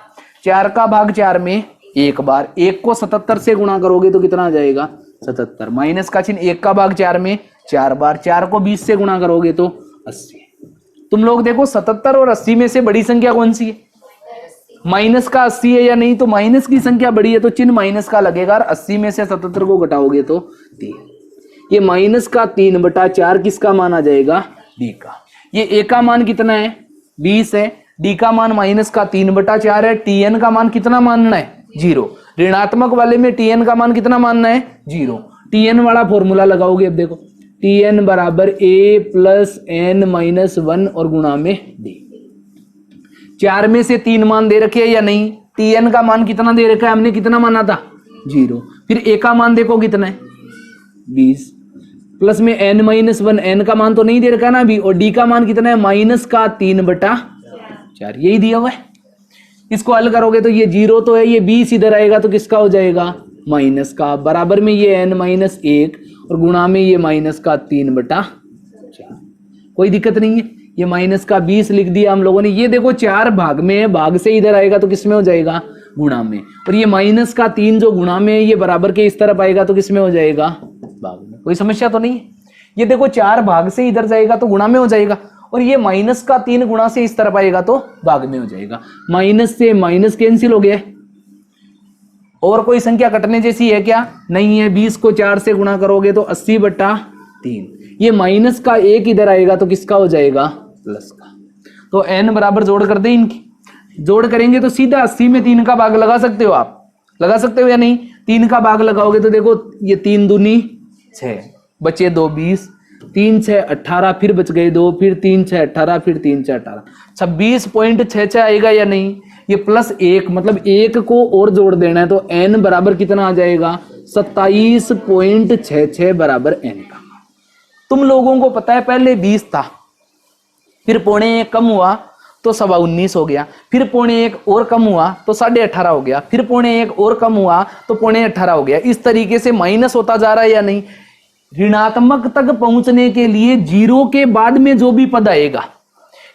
4 का भाग 4 में एक बार, 1 को 77 से गुणा करोगे तो कितना आ जाएगा 77। माइनस का चिन्ह 1 का भाग 4 में 4 बार, 4 को 20 से गुणा करोगे तो 80। तुम लोग देखो 77 और 80 में से बड़ी संख्या कौन सी है, माइनस का 80 है या नहीं। तो माइनस की संख्या बड़ी है तो चिन्ह माइनस का लगेगा, और 80 में से 77 को घटाओगे तो 3। ये माइनस का 3/4 किसका मान आ जाएगा d का। ये a का मान कितना है 20 है, d का मान माइनस का 3/4 है, tn का मान कितना मानना है 0। ऋणात्मक वाले में tn का मान कितना मानना है 0। tn वाला फॉर्मूला लगाओगे, अब देखो tn बराबर a प्लस n-1 और गुणा में d। 4 में से 3 मान दे रखे है या नहीं। tn का मान कितना दे रखा है, हमने कितना माना था 0। फिर a का मान देखो कितना है 20 प्लस में n-1, n का मान तो नहीं दे रखा ना अभी, और d का मान कितना है माइनस का 3/4 यही दिया हुआ है। इसको हल करोगे तो ये 0 तो है, ये 20 इधर आएगा तो किसका हो जाएगा माइनस का, बराबर में ये n-1 और गुणा में ये माइनस का 3/4। कोई दिक्कत नहीं है, ये माइनस का 20 लिख दिया हम लोगों ने। ये देखो 4 भाग में है, भाग से इधर आएगा तो किसमें हो जाएगा गुणा में, और ये माइनस का 3 जो गुणा में है ये बराबर के इस तरफ आएगा तो किसमें हो जाएगा भाग में। कोई समस्या तो नहीं है। ये देखो 4 भाग से इधर जाएगा तो गुणा में हो जाएगा, और ये माइनस का 3 गुणा से इस तरफ आएगा तो भाग में हो जाएगा। माइनस से माइनस कैंसिल हो गया। और कोई संख्या कटने जैसी है क्या, नहीं है। 20 को 4 से गुणा करोगे तो 80/3। ये माइनस का 1 इधर आएगा तो किसका हो जाएगा प्लस का। तो n बराबर जोड़ कर दे, इनकी जोड़ करेंगे तो सीधा 80 में 3 का भाग लगा सकते हो, आप लगा सकते हो या नहीं। 3 का भाग लगाओगे तो देखो ये 3 दूनी 6, बचे 2 20, 3 6 18, फिर बच गए 2, फिर 3 6 18, फिर 3 6 18, 26.66 आएगा या नहीं। ये प्लस 1 मतलब 1 को और जोड़ देना है तो n बराबर कितना आ जाएगा 27.66 बराबर n का। तुम लोगों को पता है पहले 20 था, फिर 1.25 कम हुआ तो 19.25 हो गया, फिर 1.25 और कम हुआ तो 18.5 हो गया, फिर 1.25 और कम हुआ तो 18.5 हो गया। इस तरीके से माइनस होता जा रहा है या नहीं। ऋणात्मक तक पहुंचने के लिए जीरो के बाद में जो भी पद आएगा,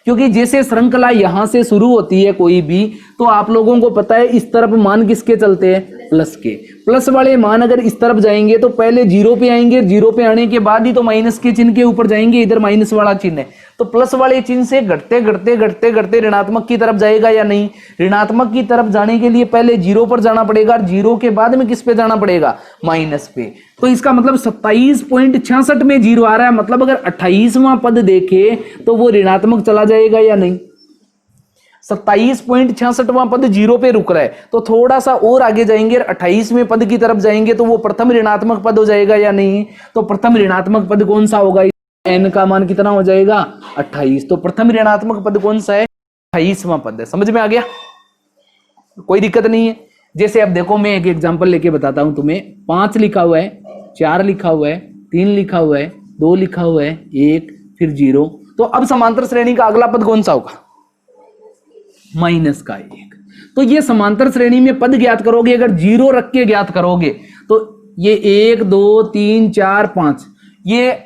क्योंकि जैसे श्रृंखला यहां से शुरू होती है कोई भी, तो आप लोगों को पता है इस तरफ मान किसके चलते हैं, प्लस के। प्लस वाले मान अगर इस तरफ जाएंगे तो पहले जीरो पे आएंगे, जीरो पे आने के बाद ही तो माइनस के चिन्ह के ऊपर जाएंगे, इधर माइनस वाला चिन्ह है, तो प्लस वाले चिन्ह से घटते घटते घटते घटते ऋणात्मक की तरफ जाएगा या नहीं। ऋणात्मक की तरफ जाने के लिए पहले जीरो पर जाना पड़ेगा, और जीरो के बाद में किस पे जाना पड़ेगा, माइनस पे। तो इसका मतलब 27.66 में जीरो आ रहा है, मतलब अगर 28वां पद देखे तो वो ऋणात्मक चला जाएगा या नहीं। 27.66वां पद जीरो पे रुक रहा है, तो थोड़ा सा और आगे जाएंगे, 28वें पद की तरफ जाएंगे तो वो प्रथम ऋणात्मक पद हो जाएगा या नहीं। तो प्रथम ऋणात्मक पद कौन सा होगा, n का मान कितना हो जाएगा, 28। तो प्रथम ऋणात्मक पद कौन सा है, 28वां पद है। समझ में आ गया, कोई दिक्कत नहीं है। जैसे अब देखो मैं एक एग्जांपल लेके बताता हूं तुम्हें। 5 लिखा हुआ है, 4 लिखा हुआ है, 3 लिखा हुआ है, 2 लिखा हुआ है, 1 फिर 0। तो अब समांतर श्रेणी का अगला पद कौन सा होगा, माइनस का 1। तो ये समांतर श्रेणी में पद ज्ञात करोगे, अगर जीरो रख के ज्ञात करोगे तो ये 1 2 3 4 5, ये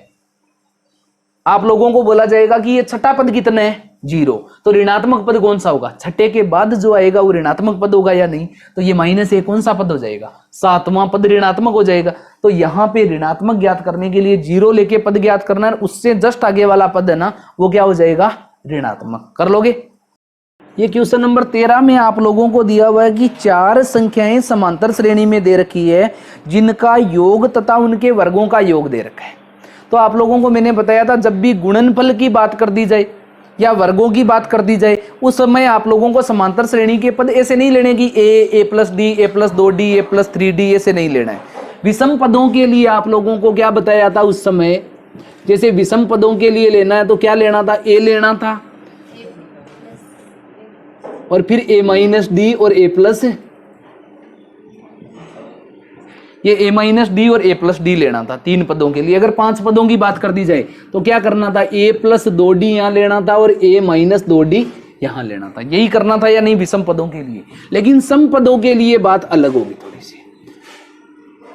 आप लोगों को बोला जाएगा कि ये छठा पद कितना है, 0। तो ऋणात्मक पद कौन सा होगा, छठे के बाद जो आएगा वो ऋणात्मक पद होगा या नहीं। तो ये -1 कौन सा पद हो जाएगा, 7वां पद ऋणात्मक हो जाएगा। तो यहां पे ऋणात्मक ज्ञात करने के लिए जीरो लेके पद ज्ञात करना है, उससे जस्ट आगे वाला पद है ना वो क्या हो जाएगा, ऋणात्मक। कर लोगे। ये क्वेश्चन नंबर 13 में आप लोगों को दिया हुआ है कि 4 संख्याएं समांतर श्रेणी में दे रखी है जिनका योग तथा उनके वर्गों का योग दे रखा है। तो आप लोगों को मैंने बताया था जब भी गुणनफल की बात कर दी जाए या वर्गों की बात कर दी जाए उस समय आप लोगों को समांतर श्रेणी के पद ऐसे नहीं लेने की a + d a + 2d a + 3d ऐसे नहीं लेना है। विषम पदों के लिए आप लोगों को क्या बताया था उस समय, जैसे विषम पदों के लिए लेना है तो क्या लेना था, a लेना था और फिर a - d और a + ये a - d और a + d लेना था 3 पदों के लिए। अगर 5 पदों की बात कर दी जाए तो क्या करना था, a + 2d यहां लेना था और a - 2d यहां लेना था। यही करना था या नहीं विषम पदों के लिए। लेकिन सम पदों के लिए बात अलग होगी थोड़ी सी,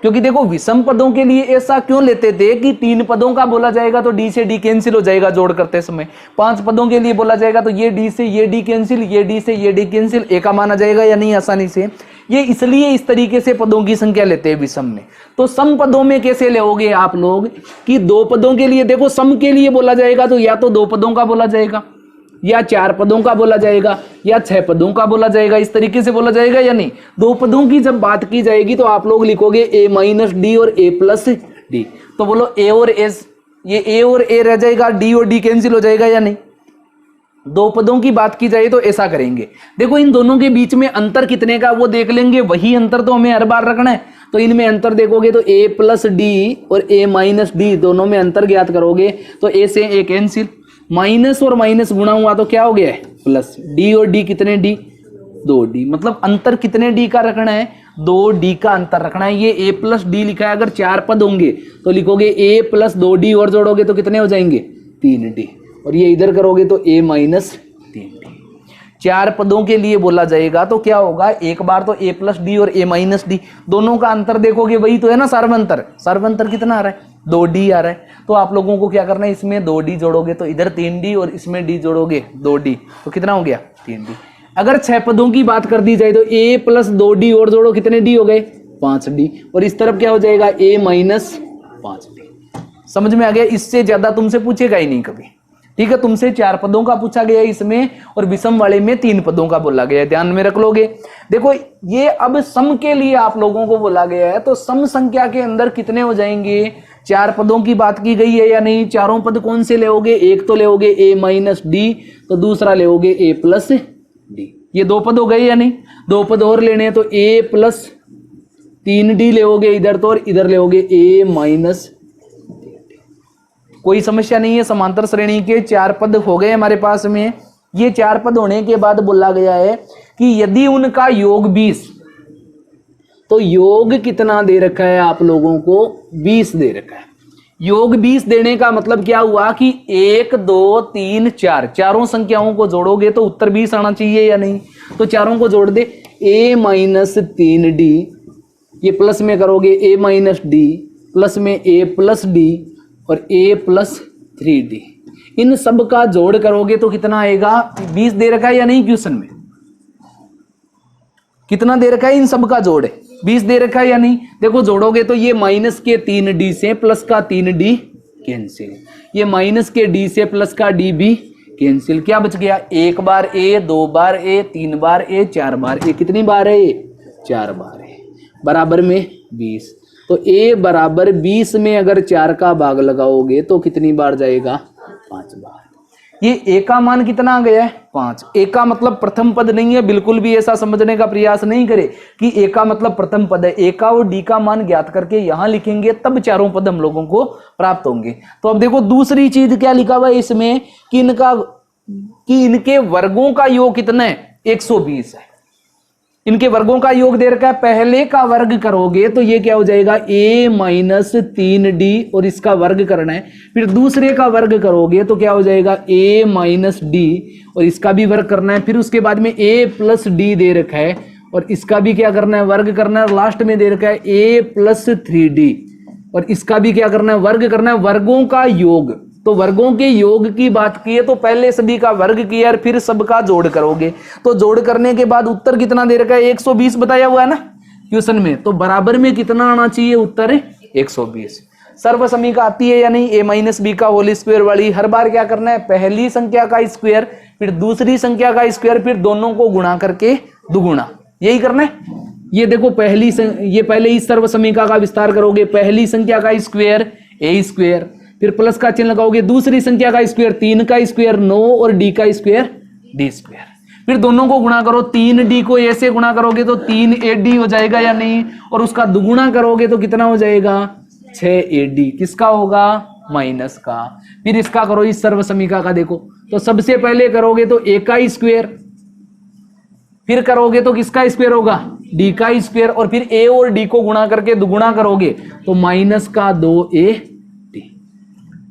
क्योंकि देखो विषम पदों के लिए ऐसा क्यों लेते थे कि 3 पदों का बोला जाएगा तो d से d कैंसिल हो जाएगा जोड़ करते समय। 5 पदों के लिए बोला जाएगा तो ये d से ये d कैंसिल, ये d से ये d कैंसिल, a का मान आ जाएगा या नहीं आसानी से। ये इसलिए इस तरीके से पदों की संख्या लेते हैं विषम में। तो सम पदों में कैसे लोगे आप लोग कि 2 पदों के लिए, देखो सम के लिए बोला जाएगा तो या तो 2 पदों का बोला जाएगा या 4 पदों का बोला जाएगा या 6 पदों का बोला जाएगा, इस तरीके से बोला जाएगा या नहीं। 2 पदों की जब बात की जाएगी तो आप लोग लिखोगे a - d और a + d। तो बोलो a और s, ये a और a रह जाएगा, d और d कैंसिल हो जाएगा या नहीं। 2 पदों की बात की जाए तो ऐसा करेंगे। देखो इन दोनों के बीच में अंतर कितने का वो देख लेंगे, वही अंतर तो हमें हर बार रखना है। तो इनमें अंतर देखोगे तो a + d और a - d दोनों में अंतर ज्ञात करोगे तो a से a कैंसिल, माइनस और माइनस गुणा हुआ तो क्या हो गया है प्लस, d और d कितने d, 2d। मतलब अंतर कितने d का रखना है, 2d का अंतर रखना है। ये a + d लिखा है, अगर 4 पद होंगे तो लिखोगे a + 2d और जोड़ोगे तो कितने हो जाएंगे 3d, और ये इधर करोगे तो a - 3d। 4 पदों के लिए बोला जाएगा तो क्या होगा, एक बार तो a + d और a - d, दोनों का अंतर देखोगे वही तो है ना सर्वांतर। सर्वांतर कितना आ रहा है, 2d आ रहा है। तो आप लोगों को क्या करना है, इसमें 2d जोड़ोगे तो इधर 3d और इसमें d जोड़ोगे 2d, तो कितना हो गया 3d। अगर 6 पदों की बात कर दी जाए तो a + 2d और जोड़ो कितने d हो गए 5d, और इस तरफ क्या हो जाएगा a - 5d। समझ में आ गया। इससे ज्यादा तुमसे पूछेगा ही नहीं कभी, ठीक है। तुमसे 4 पदों का पूछा गया इसमें और विषम वाले में 3 पदों का बोला गया, ध्यान में रख लोगे। देखो ये अब सम के लिए आप लोगों को बोला गया है, तो सम संख्या के अंदर कितने हो जाएंगे, 4 पदों की बात की गई है या नहीं। चारों पद कौन से लेओगे, एक तो लेओगे a - d, तो दूसरा लेओगे a + d। ये 2 पद हो गए या नहीं। 2 पद और लेने हैं तो a + 3d लेओगे इधर तो, और इधर लेओगे a - कोई समस्या नहीं है। समांतर श्रेणी के 4 पद हो गए हमारे पास में। ये 4 पद होने के बाद बोला गया है कि यदि उनका योग 20, तो योग कितना दे रखा है आप लोगों को, 20 दे रखा है। योग 20 देने का मतलब क्या हुआ कि 1 2 3 4 चारों संख्याओं को जोड़ोगे तो उत्तर 20 आना चाहिए या नहीं। तो चारों को जोड़ दे, a - 3d, ये प्लस में करोगे a - d प्लस में a प्लस डी और a प्लस 3d, इन सब का जोड़ करोगे तो कितना आएगा? 20 दे रखा है या नहीं क्वेश्चन में? कितना दे रखा है? इन सब का जोड़ है 20 दे रखा है या नहीं? देखो जोड़ोगे तो ये माइनस के 3d से प्लस का 3d कैंसिल, ये माइनस के d से प्लस का d भी कैंसिल। क्या बच गया? एक बार a, दो बार a, तीन बार a, चार बार a। कितनी बार है ये? 4 बार है, बराबर में 20। तो a बराबर 20 में अगर 4 का भाग लगाओगे तो कितनी बार जाएगा? 5 बार। ये a का मान कितना आ गया है? 5। a का मतलब प्रथम पद नहीं है, बिल्कुल भी ऐसा समझने का प्रयास नहीं करे कि a का मतलब प्रथम पद है। a का और d का मान ज्ञात करके यहां लिखेंगे तब चारों पद हम लोगों को प्राप्त होंगे। तो अब देखो दूसरी चीज क्या लिखा हुआ है इसमें कि इनके वर्गों का योग कितना है? 120 है। इनके वर्गों का योग दे रखा है, पहले का वर्ग करोगे तो ये क्या हो जाएगा? a माइनस 3d और इसका वर्ग करना है। फिर दूसरे का वर्ग करोगे तो क्या हो जाएगा? a माइनस d और इसका भी वर्ग करना है। फिर उसके बाद में a प्लस d दे रखा है और इसका भी क्या करना है? वर्ग करना है। और लास्ट में दे रखा है a प्लस 3d और इसका भी क्या करना है? वर्ग करना है। वर्गों का योग, तो वर्गों के योग की बात की है तो पहले सभी का वर्ग किया और फिर सबका जोड़ करोगे तो जोड़ करने के बाद उत्तर कितना दे रखा है? 120 बताया हुआ है ना क्वेश्चन में। तो बराबर में कितना आना चाहिए? उत्तर 120। सर्व समीका आती है या नहीं? a माइनस बी का होल स्क्वायर वाली। हर बार क्या करना है? पहली संख्या का स्क्वायर फिर दूसरी संख्या का स्क्वायर फिर दोनों को गुणा करके दुगुना, यही करना है। ये देखो ये पहले ही सर्व समीका का विस्तार करोगे। पहली संख्या का स्क्वायर a स्क्वायर, फिर प्लस का चिन्ह लगाओगे, दूसरी संख्या का स्क्वायर 3 का स्क्वायर 9 और d का स्क्वायर d स्क्वायर। फिर दोनों को गुणा करो, 3d को a से गुणा करोगे तो 3ad हो जाएगा या नहीं? और उसका दुगुना करोगे तो कितना हो जाएगा? 6ad। किसका होगा? माइनस का। फिर इसका करो इस सर्व समीका का, देखो तो सबसे पहले करोगे तो a का स्क्वायर, फिर करोगे तो किसका स्क्वायर होगा? d का स्क्वायर, और फिर a और d को गुणा करके दुगुना करोगे तो माइनस का 2ad।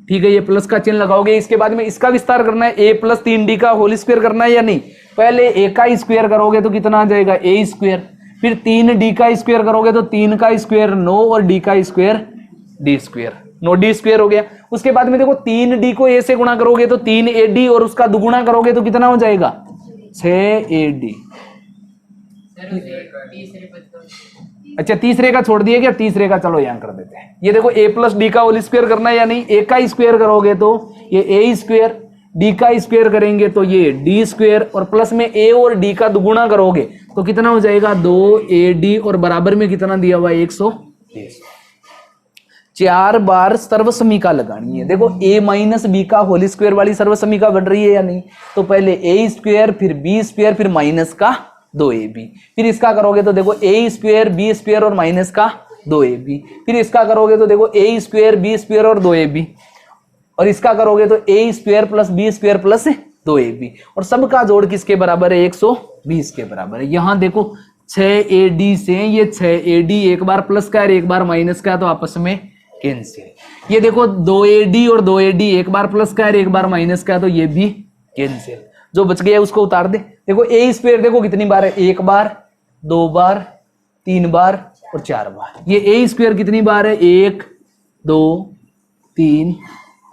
ठीक है, ये प्लस का चिन्ह लगाओगे। इसके बाद में इसका विस्तार करना है, a प्लस 3d का होल स्क्वायर करना है या नहीं? पहले a का स्क्वायर करोगे तो कितना आ जाएगा? a स्क्वायर, फिर 3d का स्क्वायर करोगे तो 3 का स्क्वायर 9 और d का square d square, 9d square हो गया। उसके बाद में देखो 3d को a से गुणा करोगे तो 3ad और उसका दुगुना करोगे तो कितना हो जाएगा? 6ad। अच्छा तीसरे का छोड़ दिए क्या? तीसरे का चलो यहां कर देते हैं। ये देखो a प्लस डी का होल स्क्वायर करना है या नहीं? a का स्क्वायर करोगे तो ये a स्क्वायर, d का स्क्वायर करेंगे तो ये d स्क्वायर, और प्लस में a और d का दुगुना करोगे तो कितना हो जाएगा? 2ad और बराबर में कितना दिया हुआ है? 120। 4 बार सर्व समीका लगानी है। देखो a माइनस बी का होल स्क्वायर वाली सर्व समीका बन रही है या नहीं? तो पहले a स्क्वायर फिर b स्क्वायर फिर माइनस का 2ab। फिर इसका करोगे तो देखो a स्क्वायर b स्क्वायर और माइनस का 2ab। फिर इसका करोगे तो देखो a स्क्वायर b स्क्वायर और 2ab, और इसका करोगे तो a square plus b square plus 2ab, और सबका जोड़ किसके बराबर है? 120 के बराबर है। यहां देखो 6ad से ये 6ad एक बार प्लस का और एक बार माइनस का तो आपस में कैंसिल। ये देखो 2ad और 2ad एक बार प्लस का और एक बार माइनस का तो ये भी कैंसिल। जो बच गया उसको उतार दे। देखो a स्क्वायर देखो कितनी बार है? एक बार, दो बार, तीन बार और 4 बार। ये a स्क्वायर कितनी बार है? 1 2 3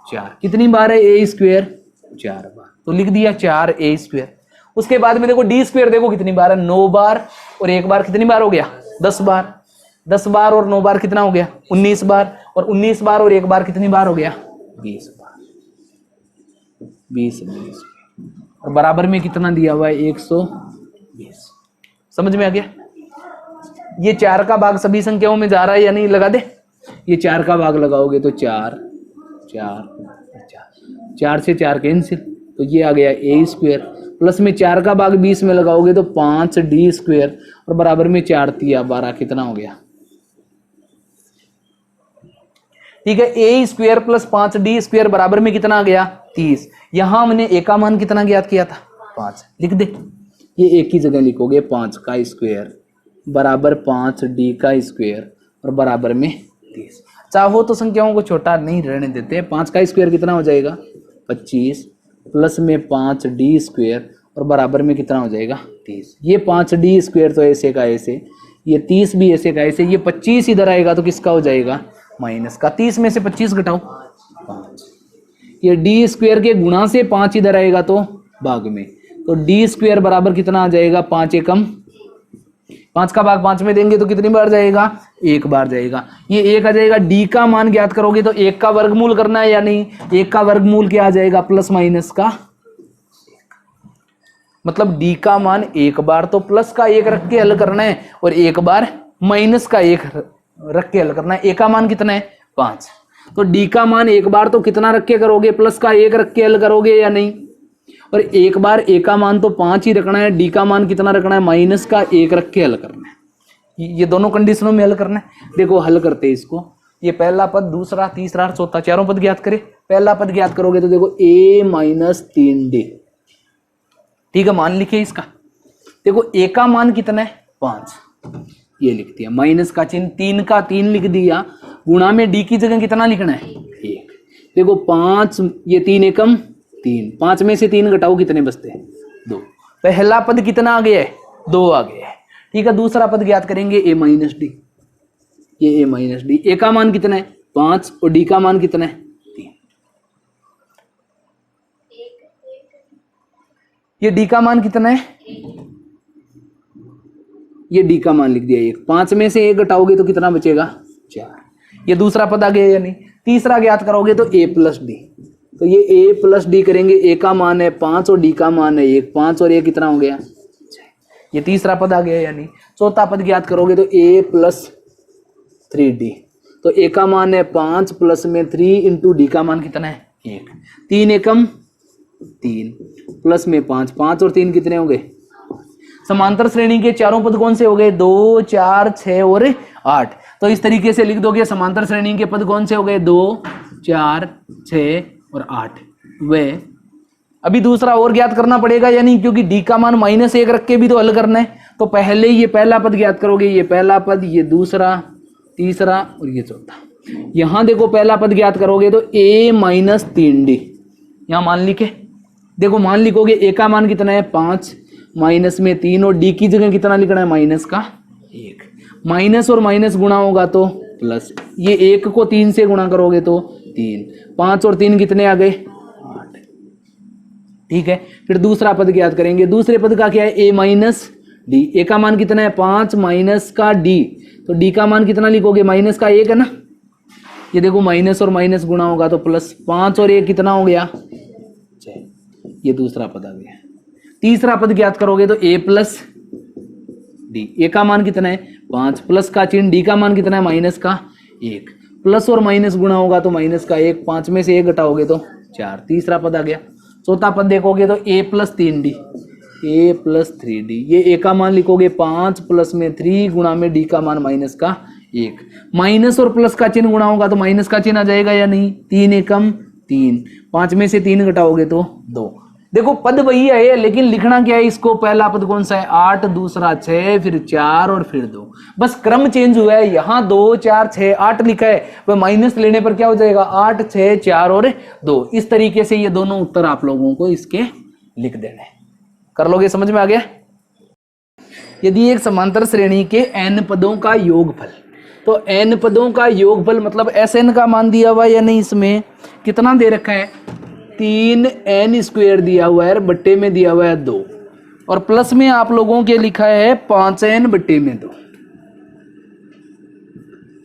4। कितनी बार है a स्क्वायर? 4 बार। तो लिख दिया 4a स्क्वायर। उसके बाद में देखो d स्क्वायर देखो कितनी बार है? 9 बार और एक बार कितनी बार हो गया? 10 बार। 10 बार और 9 बार कितना हो गया? 19 बार। और 19 बार और एक बार कितनी बार हो गया? 20 बार। 20 और बराबर में कितना दिया हुआ है? 120। समझ में आ गया? ये 4 का भाग सभी संख्याओं में जा रहा है या नहीं? लगा दे। ये 4 का भाग लगाओगे तो 4 4 4, 4 से 4 कैंसिल, तो ये आ गया a स्क्वायर, प्लस में 4 का भाग 20 में लगाओगे तो 5d स्क्वायर, और बराबर में 4 तिया 12। कितना हो गया? ठीक है, a square plus 5d square बराबर में कितना आ गया? 30। यहां हमने a का मान कितना ज्ञात किया था? 5। लिख दे, ये एक ही जगह लिखोगे। 5 का स्क्वायर बराबर 5d का स्क्वायर और बराबर में 30। चाहो तो संख्याओं को छोटा नहीं रहने देते। 5 का स्क्वायर कितना हो जाएगा? 25 प्लस में 5d स्क्वायर और बराबर में कितना हो जाएगा? 30। ये 5d स्क्वायर तो ऐसे का ऐसे, ये 30 भी ऐसे का ऐसे, ये 25 इधर आएगा तो किसका हो जाएगा? माइनस का। 30 में से 25 घटाओ 5। ये डी स्क्वायर के गुणा से 5 इधर आएगा तो भाग में, तो डी स्क्वायर बराबर कितना आ जाएगा 5 एकम 5 का भाग 5 में देंगे तो कितनी बार जाएगा 1 बार जाएगा। ये 1 आ जाएगा। डी का मान ज्ञात करोगे तो 1 का वर्गमूल करना है या नहीं, 1 का वर्गमूल क्या आ जाएगा प्लस माइनस का, मतलब डी का मान 1 बार तो प्लस का 1 रख के हल करना है और 1 बार माइनस का 1 रख के हल करना है। ए का मान कितना है 5, तो डी का मान 1 बार तो कितना रख के करोगे प्लस का 1 रख के हल करोगे या नहीं, और 1 बार ए का मान तो 5 ही रखना है, डी का मान कितना रखना है माइनस का 1 रख के हल करना है। ये दोनों कंडीशनों में हल करना है। देखो हल करते हैं इसको, ये पहला पद, दूसरा, तीसरा और चौथा, चारों पद ज्ञात करे। पहला पद ज्ञात करोगे तो देखो a माइनस 3d, ठीक है, मान लिखिए इसका। देखो a का मान कितना है 5, ये लिख दिया, माइनस का चिन्ह, 3 का 3 लिख दिया, गुणा में d की जगह कितना लिखना है 1। देखो 5, ये 3 एकम 3, 5 में से 3 घटाओ कितने बचते हैं 2। पहला पद कितना आ गया है 2 आ गया है, ठीक है। दूसरा पद ज्ञात करेंगे a माइनस डी, ये a माइनस डी, a का मान कितना है 5 और d का मान कितना है 3। ये d का मान कितना है, ये d का मान लिख दिया 1, 5 में से 1 घटाओगे तो कितना बचेगा 4। ये दूसरा पद आ गया या नहीं। तीसरा ज्ञात करोगे तो a प्लस डी, तो ये a प्लस डी करेंगे, a का मान है 5 और d का मान है 1, 5 और 1 कितना हो गया 6। ये तीसरा पद आ गया या नहीं। चौथा पद ज्ञात करोगे तो a प्लस 3d, तो a का मान है 5 प्लस में 3 इंटू डी का मान कितना है 1, 3 एकम 3 प्लस में 5, 5 और 3 कितने हो गए। समांतर श्रेणी के चारों पद कौन से हो गए 2, 4, 6 और 8। तो इस तरीके से लिख दोगे समांतर श्रेणी के पद कौन से हो गए 2, 4, 6 और 8। वे अभी दूसरा और ज्ञात करना पड़ेगा या नहीं, क्योंकि डी का मान -1 रख के भी तो हल करना है। तो पहले ये पहला पद ज्ञात करोगे, ये पहला पद, ये दूसरा, तीसरा और ये चौथा। यहां देखो पहला पद ज्ञात करोगे तो a माइनस 3d, यहां मान लिखे, देखो मान लिखोगे a का मान कितना है 5 माइनस में 3 और d की जगह कितना लिखना है माइनस का 1। माइनस और माइनस गुणा होगा तो प्लस, ये 1 को 3 से गुणा करोगे तो 3, 5 और 3 कितने आ गए 8, ठीक है। फिर दूसरा पद ज्ञात करेंगे, दूसरे पद का क्या है a माइनस डी, a का मान कितना है 5 माइनस का d, तो d का मान कितना लिखोगे माइनस का 1 है ना। ये देखो माइनस और माइनस गुणा होगा तो प्लस, 5 और 1 कितना हो गया 6। ये दूसरा पद आ गया। तीसरा पद ज्ञात करोगे तो a प्लस डी, a का मान कितना है 5 प्लस का चिन्ह, d का मान कितना है माइनस का 1, प्लस और माइनस गुणा होगा तो माइनस का 1, 5 में से 1 घटाओगे तो 4। तीसरा पद आ गया। चौथा पद देखोगे तो a plus 3d, a plus 3d, ये a का मान लिखोगे 5 प्लस में 3 गुणा में d का मान माइनस का 1, माइनस और प्लस का चिन्ह गुणा होगा तो माइनस का चिन्ह आ जाएगा या नहीं, 3 एकम 3, 5 में से 3 घटाओगे तो 2। देखो पद वही है लेकिन लिखना क्या है इसको, पहला पद कौन सा है 8, दूसरा 6, फिर 4 और फिर 2, बस क्रम चेंज हुआ है। यहाँ 2, 4, 6, 8 लिखा है, वह माइनस लेने पर क्या हो जाएगा 8, 6, 4 और 2। इस तरीके से ये दोनों उत्तर आप लोगों को इसके लिख देने, कर लोगे, समझ में आ गया। यदि एक समांतर श्रेणी के n पदों का योगफल, तो n पदों का योगफल मतलब Sn का मान दिया हुआ है या नहीं, इसमें कितना दे रखा है 3n स्क्वायर दिया हुआ है, बट्टे में दिया हुआ है 2 और प्लस में आप लोगों के लिखा है 5n बट्टे में 2,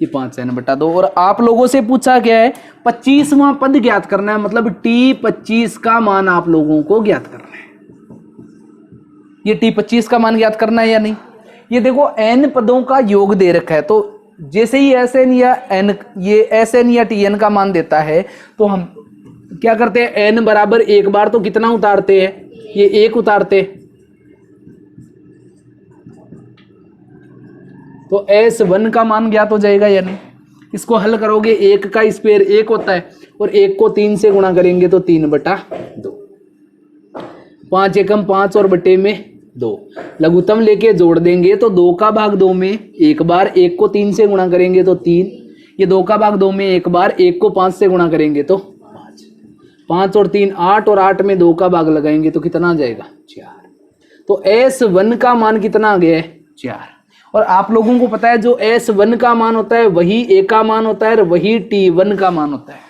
ये 5n बटा 2। और आप लोगों से पूछा गया है 25वां पद ज्ञात करना है, मतलब t25 का मान आप लोगों को ज्ञात करना है। ये t25 का मान ज्ञात करना है या नहीं। ये देखो n पदों का योग दे रखा है, तो जैसे ही Sn या n, ये Sn या Tn का मान देता है तो हम क्या करते हैं, n बराबर 1 बार तो कितना उतारते हैं, ये 1 उतारते, तो S1 का मान ज्ञात हो जाएगा या नहीं। इसको हल करोगे, 1 का स्क्वायर 1 होता है और 1 को 3 से गुणा करेंगे तो 3 बटा 2, 5 एकम 5 और बटे में 2, लघुत्तम लेके जोड़ देंगे तो 2 का भाग 2 में 1 बार, 1 को 3 से गुणा करेंगे तो 3, ये 2 का भाग 2 में 1 बार, 1 को 5 से गुणा करेंगे तो 5 और 3 8 और 8 में 2 का भाग लगाएंगे तो कितना आ जाएगा 4। तो S1 का मान कितना आ गया है 4। और आप लोगों को पता है जो S1 का मान होता है वही A का मान होता है और वही T1 का मान होता है।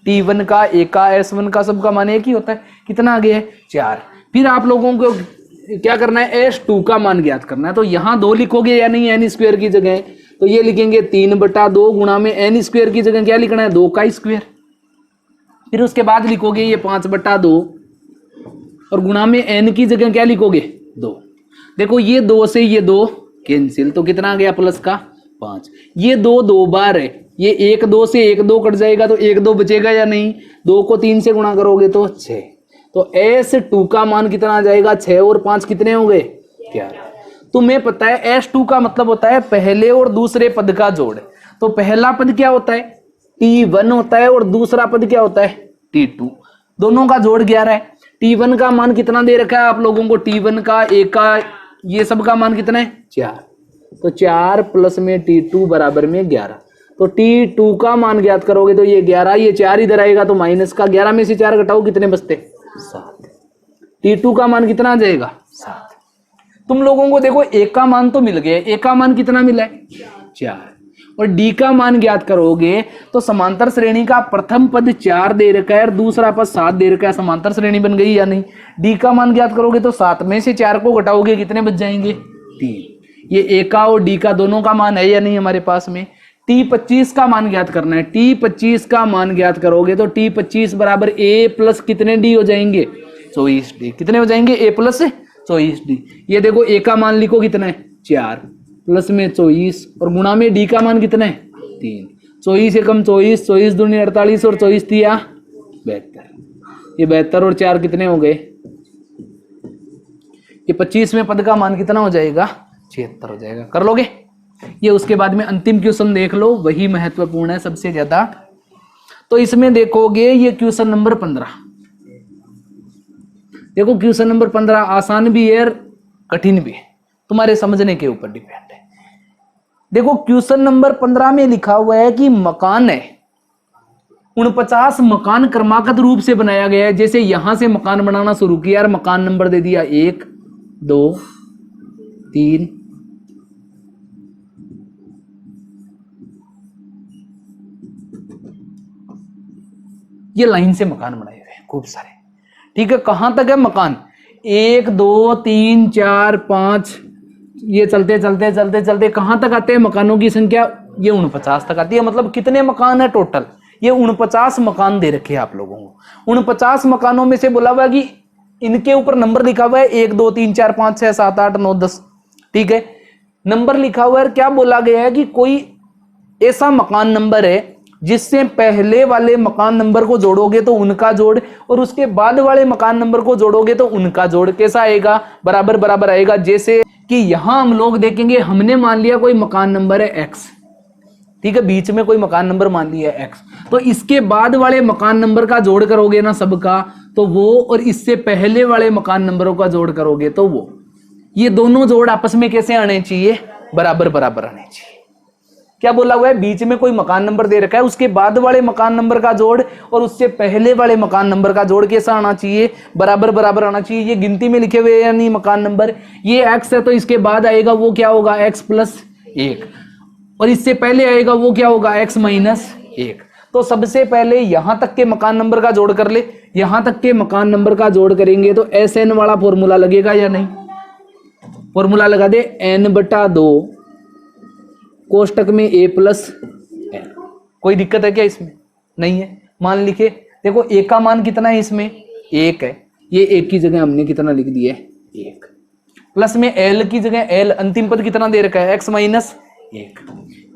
T1 का, A का, S1 का सबका मान एक ही होता है। कितना आ गया है 4। फिर आप लोगों को क्या करना है, S2 का मान ज्ञात करना है। तो यहाँ 2 लिखोगे या नहीं n स्क्वायर की जगह, तो ये लिखेंगे 3/2 गुणा में n स्क्वायर की जगह क्या लिखना है 2 का स्क्वायर। फिर उसके बाद लिखोगे ये 5/2 और गुणा में n की जगह क्या लिखोगे 2। देखो ये 2 से ये 2 कैंसिल, तो कितना आ गया प्लस का 5। ये 2 2 बार है, ये 1 2 से 1 2 कट जाएगा तो 1 2 बचेगा या नहीं। 2 को 3 से गुणा करोगे तो 6। तो S2 का मान कितना आ जाएगा 6 और 5 कितने हो गए 11। तुम्हें पता है S2 का मतलब होता है पहले और दूसरे पद का जोड़। तो पहला पद क्या होता है T1 होता है और दूसरा पद क्या होता है T2। दोनों का जोड़ 11 है। T1 का मान कितना दे रखा है आप लोगों को, T1 का, A का, ये सब का मान कितना है 4। तो 4 प्लस में T2 बराबर में 11। तो T2 का मान ज्ञात करोगे तो ये 11, ये 4 इधर आएगा तो माइनस का 11 में से 4 घटाओ कितने बचते 7। T2 का मान कितना आ जाएगा 7। तुम लोगों को देखो A का मान तो मिल गया, A का मान कितना मिला है 4 और D का मान ज्ञात करोगे तो समांतर श्रेणी का प्रथम पद 4 दे रखा है और दूसरा पद 7 दे रखा है। समांतर श्रेणी बन गई या नहीं। D का मान ज्ञात करोगे तो 7 में से 4 को घटाओगे कितने बच जाएंगे 3। ये A का और D का दोनों का मान है या नहीं हमारे पास में। T25 का मान ज्ञात करना है। T25 का मान ज्ञात करोगे तो T25 बराबर A प्लस कितने D हो जाएंगे 24D। कितने हो जाएंगे A प्लस 24D। ये देखो A का मान लिखो कितना है 4 प्लस में 24 और गुणा में D का मान कितना है 3। 24 एकम 24, 24 दूनी 48 और 24 दिया 72। ये 72 और 4 कितने हो गए, ये 25वें पद का मान कितना हो जाएगा 76 हो जाएगा। कर लोगे ये। उसके बाद में अंतिम क्वेश्चन देख लो, वही महत्वपूर्ण है सबसे ज्यादा। तो इसमें देखोगे ये क्वेश्चन नंबर 15। देखो क्वेश्चन नंबर 15 आसान भी है कठिन भी है, तुम्हारे समझने के ऊपर डिपेंड है। देखो क्वेश्चन नंबर 15 में लिखा हुआ है कि मकान है 49 मकान क्रमागत रूप से बनाया गया है। जैसे यहां से मकान बनाना शुरू किया और मकान नंबर दे दिया 1 2 3 ये लाइन से मकान बनाए हुए हैं खूब सारे। ठीक है, कहां तक है मकान 1 2 3 4 5, ये चलते चलते चलते चलते कहां तक आते हैं मकानों की संख्या, ये 49 तक आती है। मतलब कितने मकान है टोटल, ये 49 मकान दे रखे हैं आप लोगों को। 49 मकानों में से बोला हुआ है कि इनके ऊपर नंबर लिखा हुआ है 1 2 3 4 5 6 7 8 9 10। ठीक है, नंबर लिखा हुआ है। क्या बोला गया है कि कोई ऐसा मकान नंबर है जिससे पहले वाले मकान नंबर को जोड़ोगे तो उनका जोड़ और उसके बाद वाले मकान नंबर को जोड़ोगे तो उनका जोड़ कैसा आएगा, बराबर बराबर आएगा। जैसे कि यहां हम लोग देखेंगे, हमने मान लिया कोई मकान नंबर है x, ठीक है, बीच में कोई मकान नंबर मान लिया है x, तो इसके बाद वाले मकान नंबर का जोड़ करोगे ना सबका तो वो, और इससे पहले वाले मकान नंबरों का जोड़ करोगे तो वो, ये दोनों जोड़ आपस में कैसे आने चाहिए, बराबर बराबर आने चाहिए। क्या बोला हुआ है, बीच में कोई मकान नंबर दे रखा है, उसके बाद वाले मकान नंबर का जोड़ और उससे पहले वाले मकान नंबर का जोड़ कैसा आना चाहिए, बराबर बराबर आना चाहिए। ये गिनती में लिखे हुए या नहीं मकान नंबर, ये x है तो इसके बाद आएगा वो क्या होगा x + 1 और इससे पहले आएगा वो क्या होगा x - 1। तो सबसे पहले यहां तक के मकान नंबर का जोड़ कर ले, यहां तक के मकान नंबर का जोड़ करेंगे तो SN वाला फॉर्मूला लगेगा या नहीं, फॉर्मूला लगा दे n/2 कोष्टक में a + n। कोई दिक्कत है क्या इसमें, नहीं है। मान लिखे, देखो a का मान कितना है इसमें 1 है, ये 1 की जगह हमने कितना लिख दिया है 1, प्लस में l की जगह l अंतिम पद कितना दे रखा है x - 1,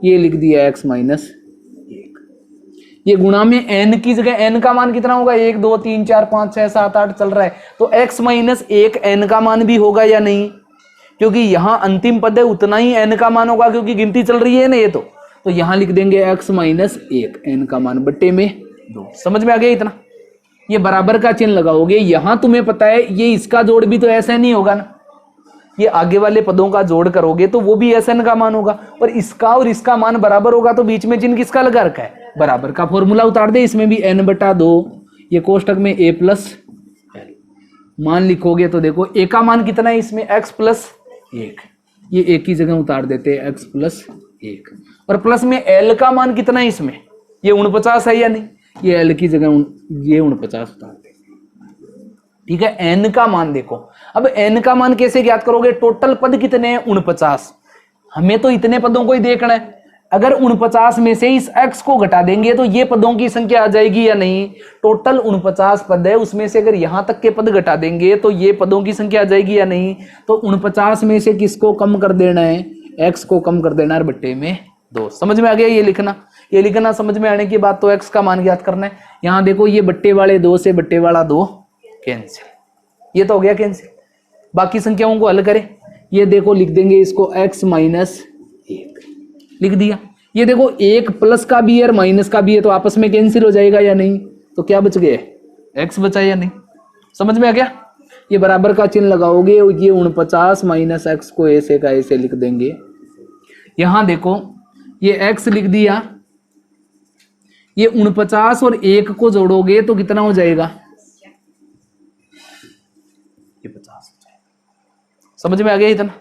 ये लिख दिया x - 1। ये गुणा में n की जगह n का मान कितना होगा 1 2 3 4 5 6 7 8 चल रहा है, तो x - 1 n का मान भी होगा या नहीं, क्योंकि यहां अंतिम पद है उतना ही n का मान होगा क्योंकि गिनती चल रही है ना ये, तो यहां लिख देंगे x - 1 n का मान बट्टे में 2। समझ में आ गया इतना। ये बराबर का चिन्ह लगाओगे, यहां तुम्हें पता है ये इसका जोड़ भी तो ऐसा नहीं होगा ना, ये आगे वाले पदों का जोड़ करोगे तो वो भी SN का मान होगा और इसका मान बराबर होगा, तो बीच में चिन्ह किसका लगा रखा है, बराबर का। फॉर्मूला उतार दे, इसमें भी n/2 ये कोष्टक में a + l मान लिखोगे तो देखो a का मान कितना है इसमें x + 1, ये एक की जगह उतार देते हैं x प्लस 1, और प्लस में l का मान कितना है इसमें, ये 49 है या नहीं, ये l की जगह ये 49 उतार देते। ठीक है, n का मान देखो, अब n का मान कैसे ज्ञात करोगे, टोटल पद कितने हैं 49, हमें तो इतने पदों को ही देखना है। अगर 49 में से इस x को घटा देंगे तो ये पदों की संख्या आ जाएगी या नहीं, टोटल 49 पद है, उसमें से अगर यहां तक के पद घटा देंगे तो ये पदों की संख्या आ जाएगी या नहीं। तो 49 में से किसको कम कर देना है, x को कम कर देना है, बट्टे में 2। समझ में आ गया, ये लिखना समझ में आने की बात। तो x का मान ज्ञात करना है। यहां देखो ये बट्टे वाले 2 से बट्टे वाला 2 कैंसिल, ये तो हो गया कैंसिल। बाकी संख्याओं को हल करें, ये देखो लिख देंगे इसको x माइनस 1 लिख दिया। ये देखो 1 प्लस का भी है और माइनस का भी है, तो आपस में कैंसिल हो जाएगा या नहीं, तो क्या बच गया, x बचा या नहीं। समझ में आ गया, ये बराबर का चिन्ह लगाओगे, ये 49 माइनस x को ऐसे का ऐसे लिख देंगे। यहां देखो ये x लिख दिया, ये 49 और 1 को जोड़ोगे तो कितना हो जाएगा, ये 50 हो जाएगा। समझ में आ गया इतना।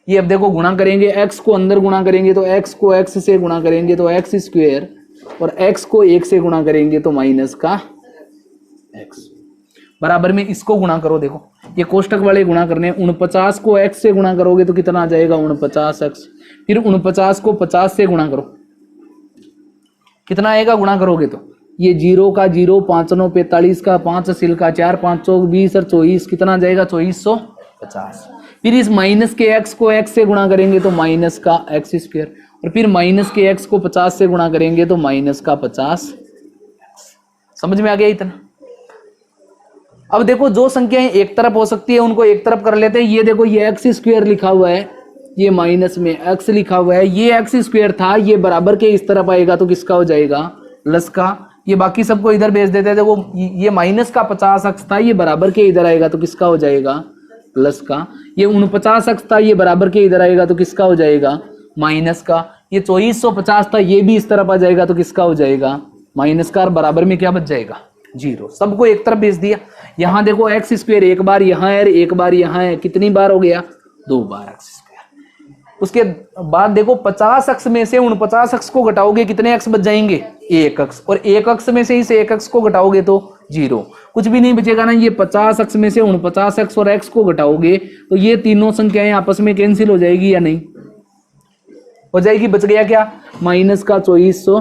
ये अब देखो गुणा करेंगे, x को अंदर गुणा करेंगे तो x को x से गुणा करेंगे तो x स्क्वायर, और x को 1 से गुणा करेंगे तो माइनस का x, बराबर में इसको गुणा करो। देखो ये कोष्टक वाले गुणा करने, 49 को x से गुणा करोगे तो कितना आ जाएगा 49x, फिर 49 को 50 से गुणा करो, कितना आएगा गुणा करोगे तो, ये 0 का 0, 5 9 45 का 5 सिल का 4, 5 चौक 20 और 24, कितना आ जाएगा 2450। फिर इस माइनस के x को x से गुणा करेंगे तो माइनस का x स्क्वायर, और फिर माइनस के x को 50 से गुणा करेंगे तो माइनस का 50। समझ में आ गया इतना। अब देखो जो संख्याएं एक तरफ हो सकती है उनको एक तरफ कर लेते हैं। ये देखो ये x स्क्वायर लिखा हुआ है, ये माइनस में x लिखा हुआ है, ये x स्क्वायर था, ये बराबर के इस तरफ आएगा तो किसका हो जाएगा, प्लस का। ये बाकी सबको इधर भेज देते हैं। देखो ये माइनस का 50x था, ये बराबर के इधर आएगा तो किसका हो जाएगा, प्लस का। ये 49x था, ये बराबर के इधर आएगा तो किसका हो जाएगा, माइनस का। ये 2450 था, ये भी इस तरफ आ जाएगा तो किसका हो जाएगा, माइनस का। और बराबर में क्या बच जाएगा, 0। सबको एक तरफ भेज दिया। यहाँ देखो x स्क्वायर एक बार यहाँ है, एक बार यहाँ है, कितनी बार हो गया, 2 बार x स्क्वायर। उसके बाद देखो 50x में से 49x को घटाओगे, कितने x बच जाएंगे, 1x, और 1x में से इस 1x को घटाओगे तो 0, कुछ भी नहीं बचेगा ना। ये 50x में से 49x और x को घटाओगे तो ये तीनों संख्याएं आपस में कैंसिल हो जाएगी या नहीं, हो जाएगी। बच गया क्या, माइनस का 2400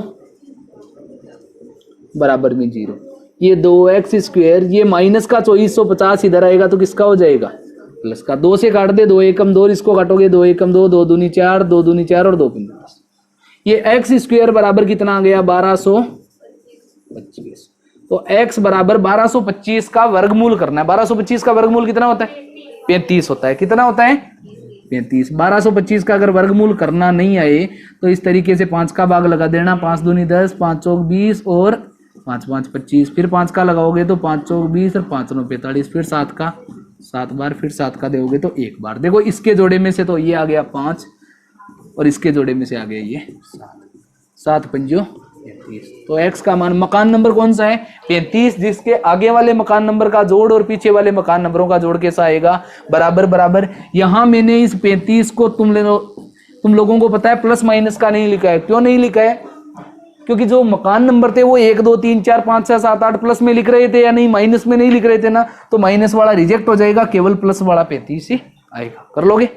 बराबर में 0। ये 2x स्क्वायर, ये माइनस का 2450 इधर आएगा तो किसका हो जाएगा, प्लस का। 2 से काट दे, 2 एकम 2, इसको काटोगे 2 एकम 2, 2 दूनी 4, 2 दूनी 4 और 2 पंजे 10। ये x स्क्वायर बराबर कितना आ गया, 1225। तो x बराबर 1225 का वर्गमूल करना है। 1225 का वर्गमूल कितना होता है, 35 होता है। कितना होता है, 35। 1225 का अगर वर्गमूल करना नहीं आए तो इस तरीके से 5 का भाग लगा देना, 5 दूनी 10, 5 चौक 20 और 5 5 25। फिर 5 का लगाओगे तो 5 चौक 20 और 5 9 45। फिर 7 का 7 बार, फिर 7 का दोगे तो 1 बार। देखो इसके जोड़े में से तो ये आ गया 5 और इसके जोड़े में से आ गया ये 7, 7 पंजो 35। तो x का मान, मकान नंबर कौन सा है, 35, जिसके आगे वाले मकान नंबर का जोड़ और पीछे वाले मकान नंबरों का जोड़ कैसा आएगा, बराबर बराबर। यहाँ मैंने इस 35 को तुम लोगों को पता है प्लस माइनस का नहीं लिखा है। क्यों नहीं लिखा है, क्योंकि जो मकान नंबर थे वो 1 2 3 4 5 6 7 8 प्लस में लिख रहे थे या नहीं, माइनस में नहीं लिख रहे थे ना, तो माइनस वाला रिजेक्ट हो जाएगा, केवल प्लस वाला 35 ही आएगा। कर लोगे।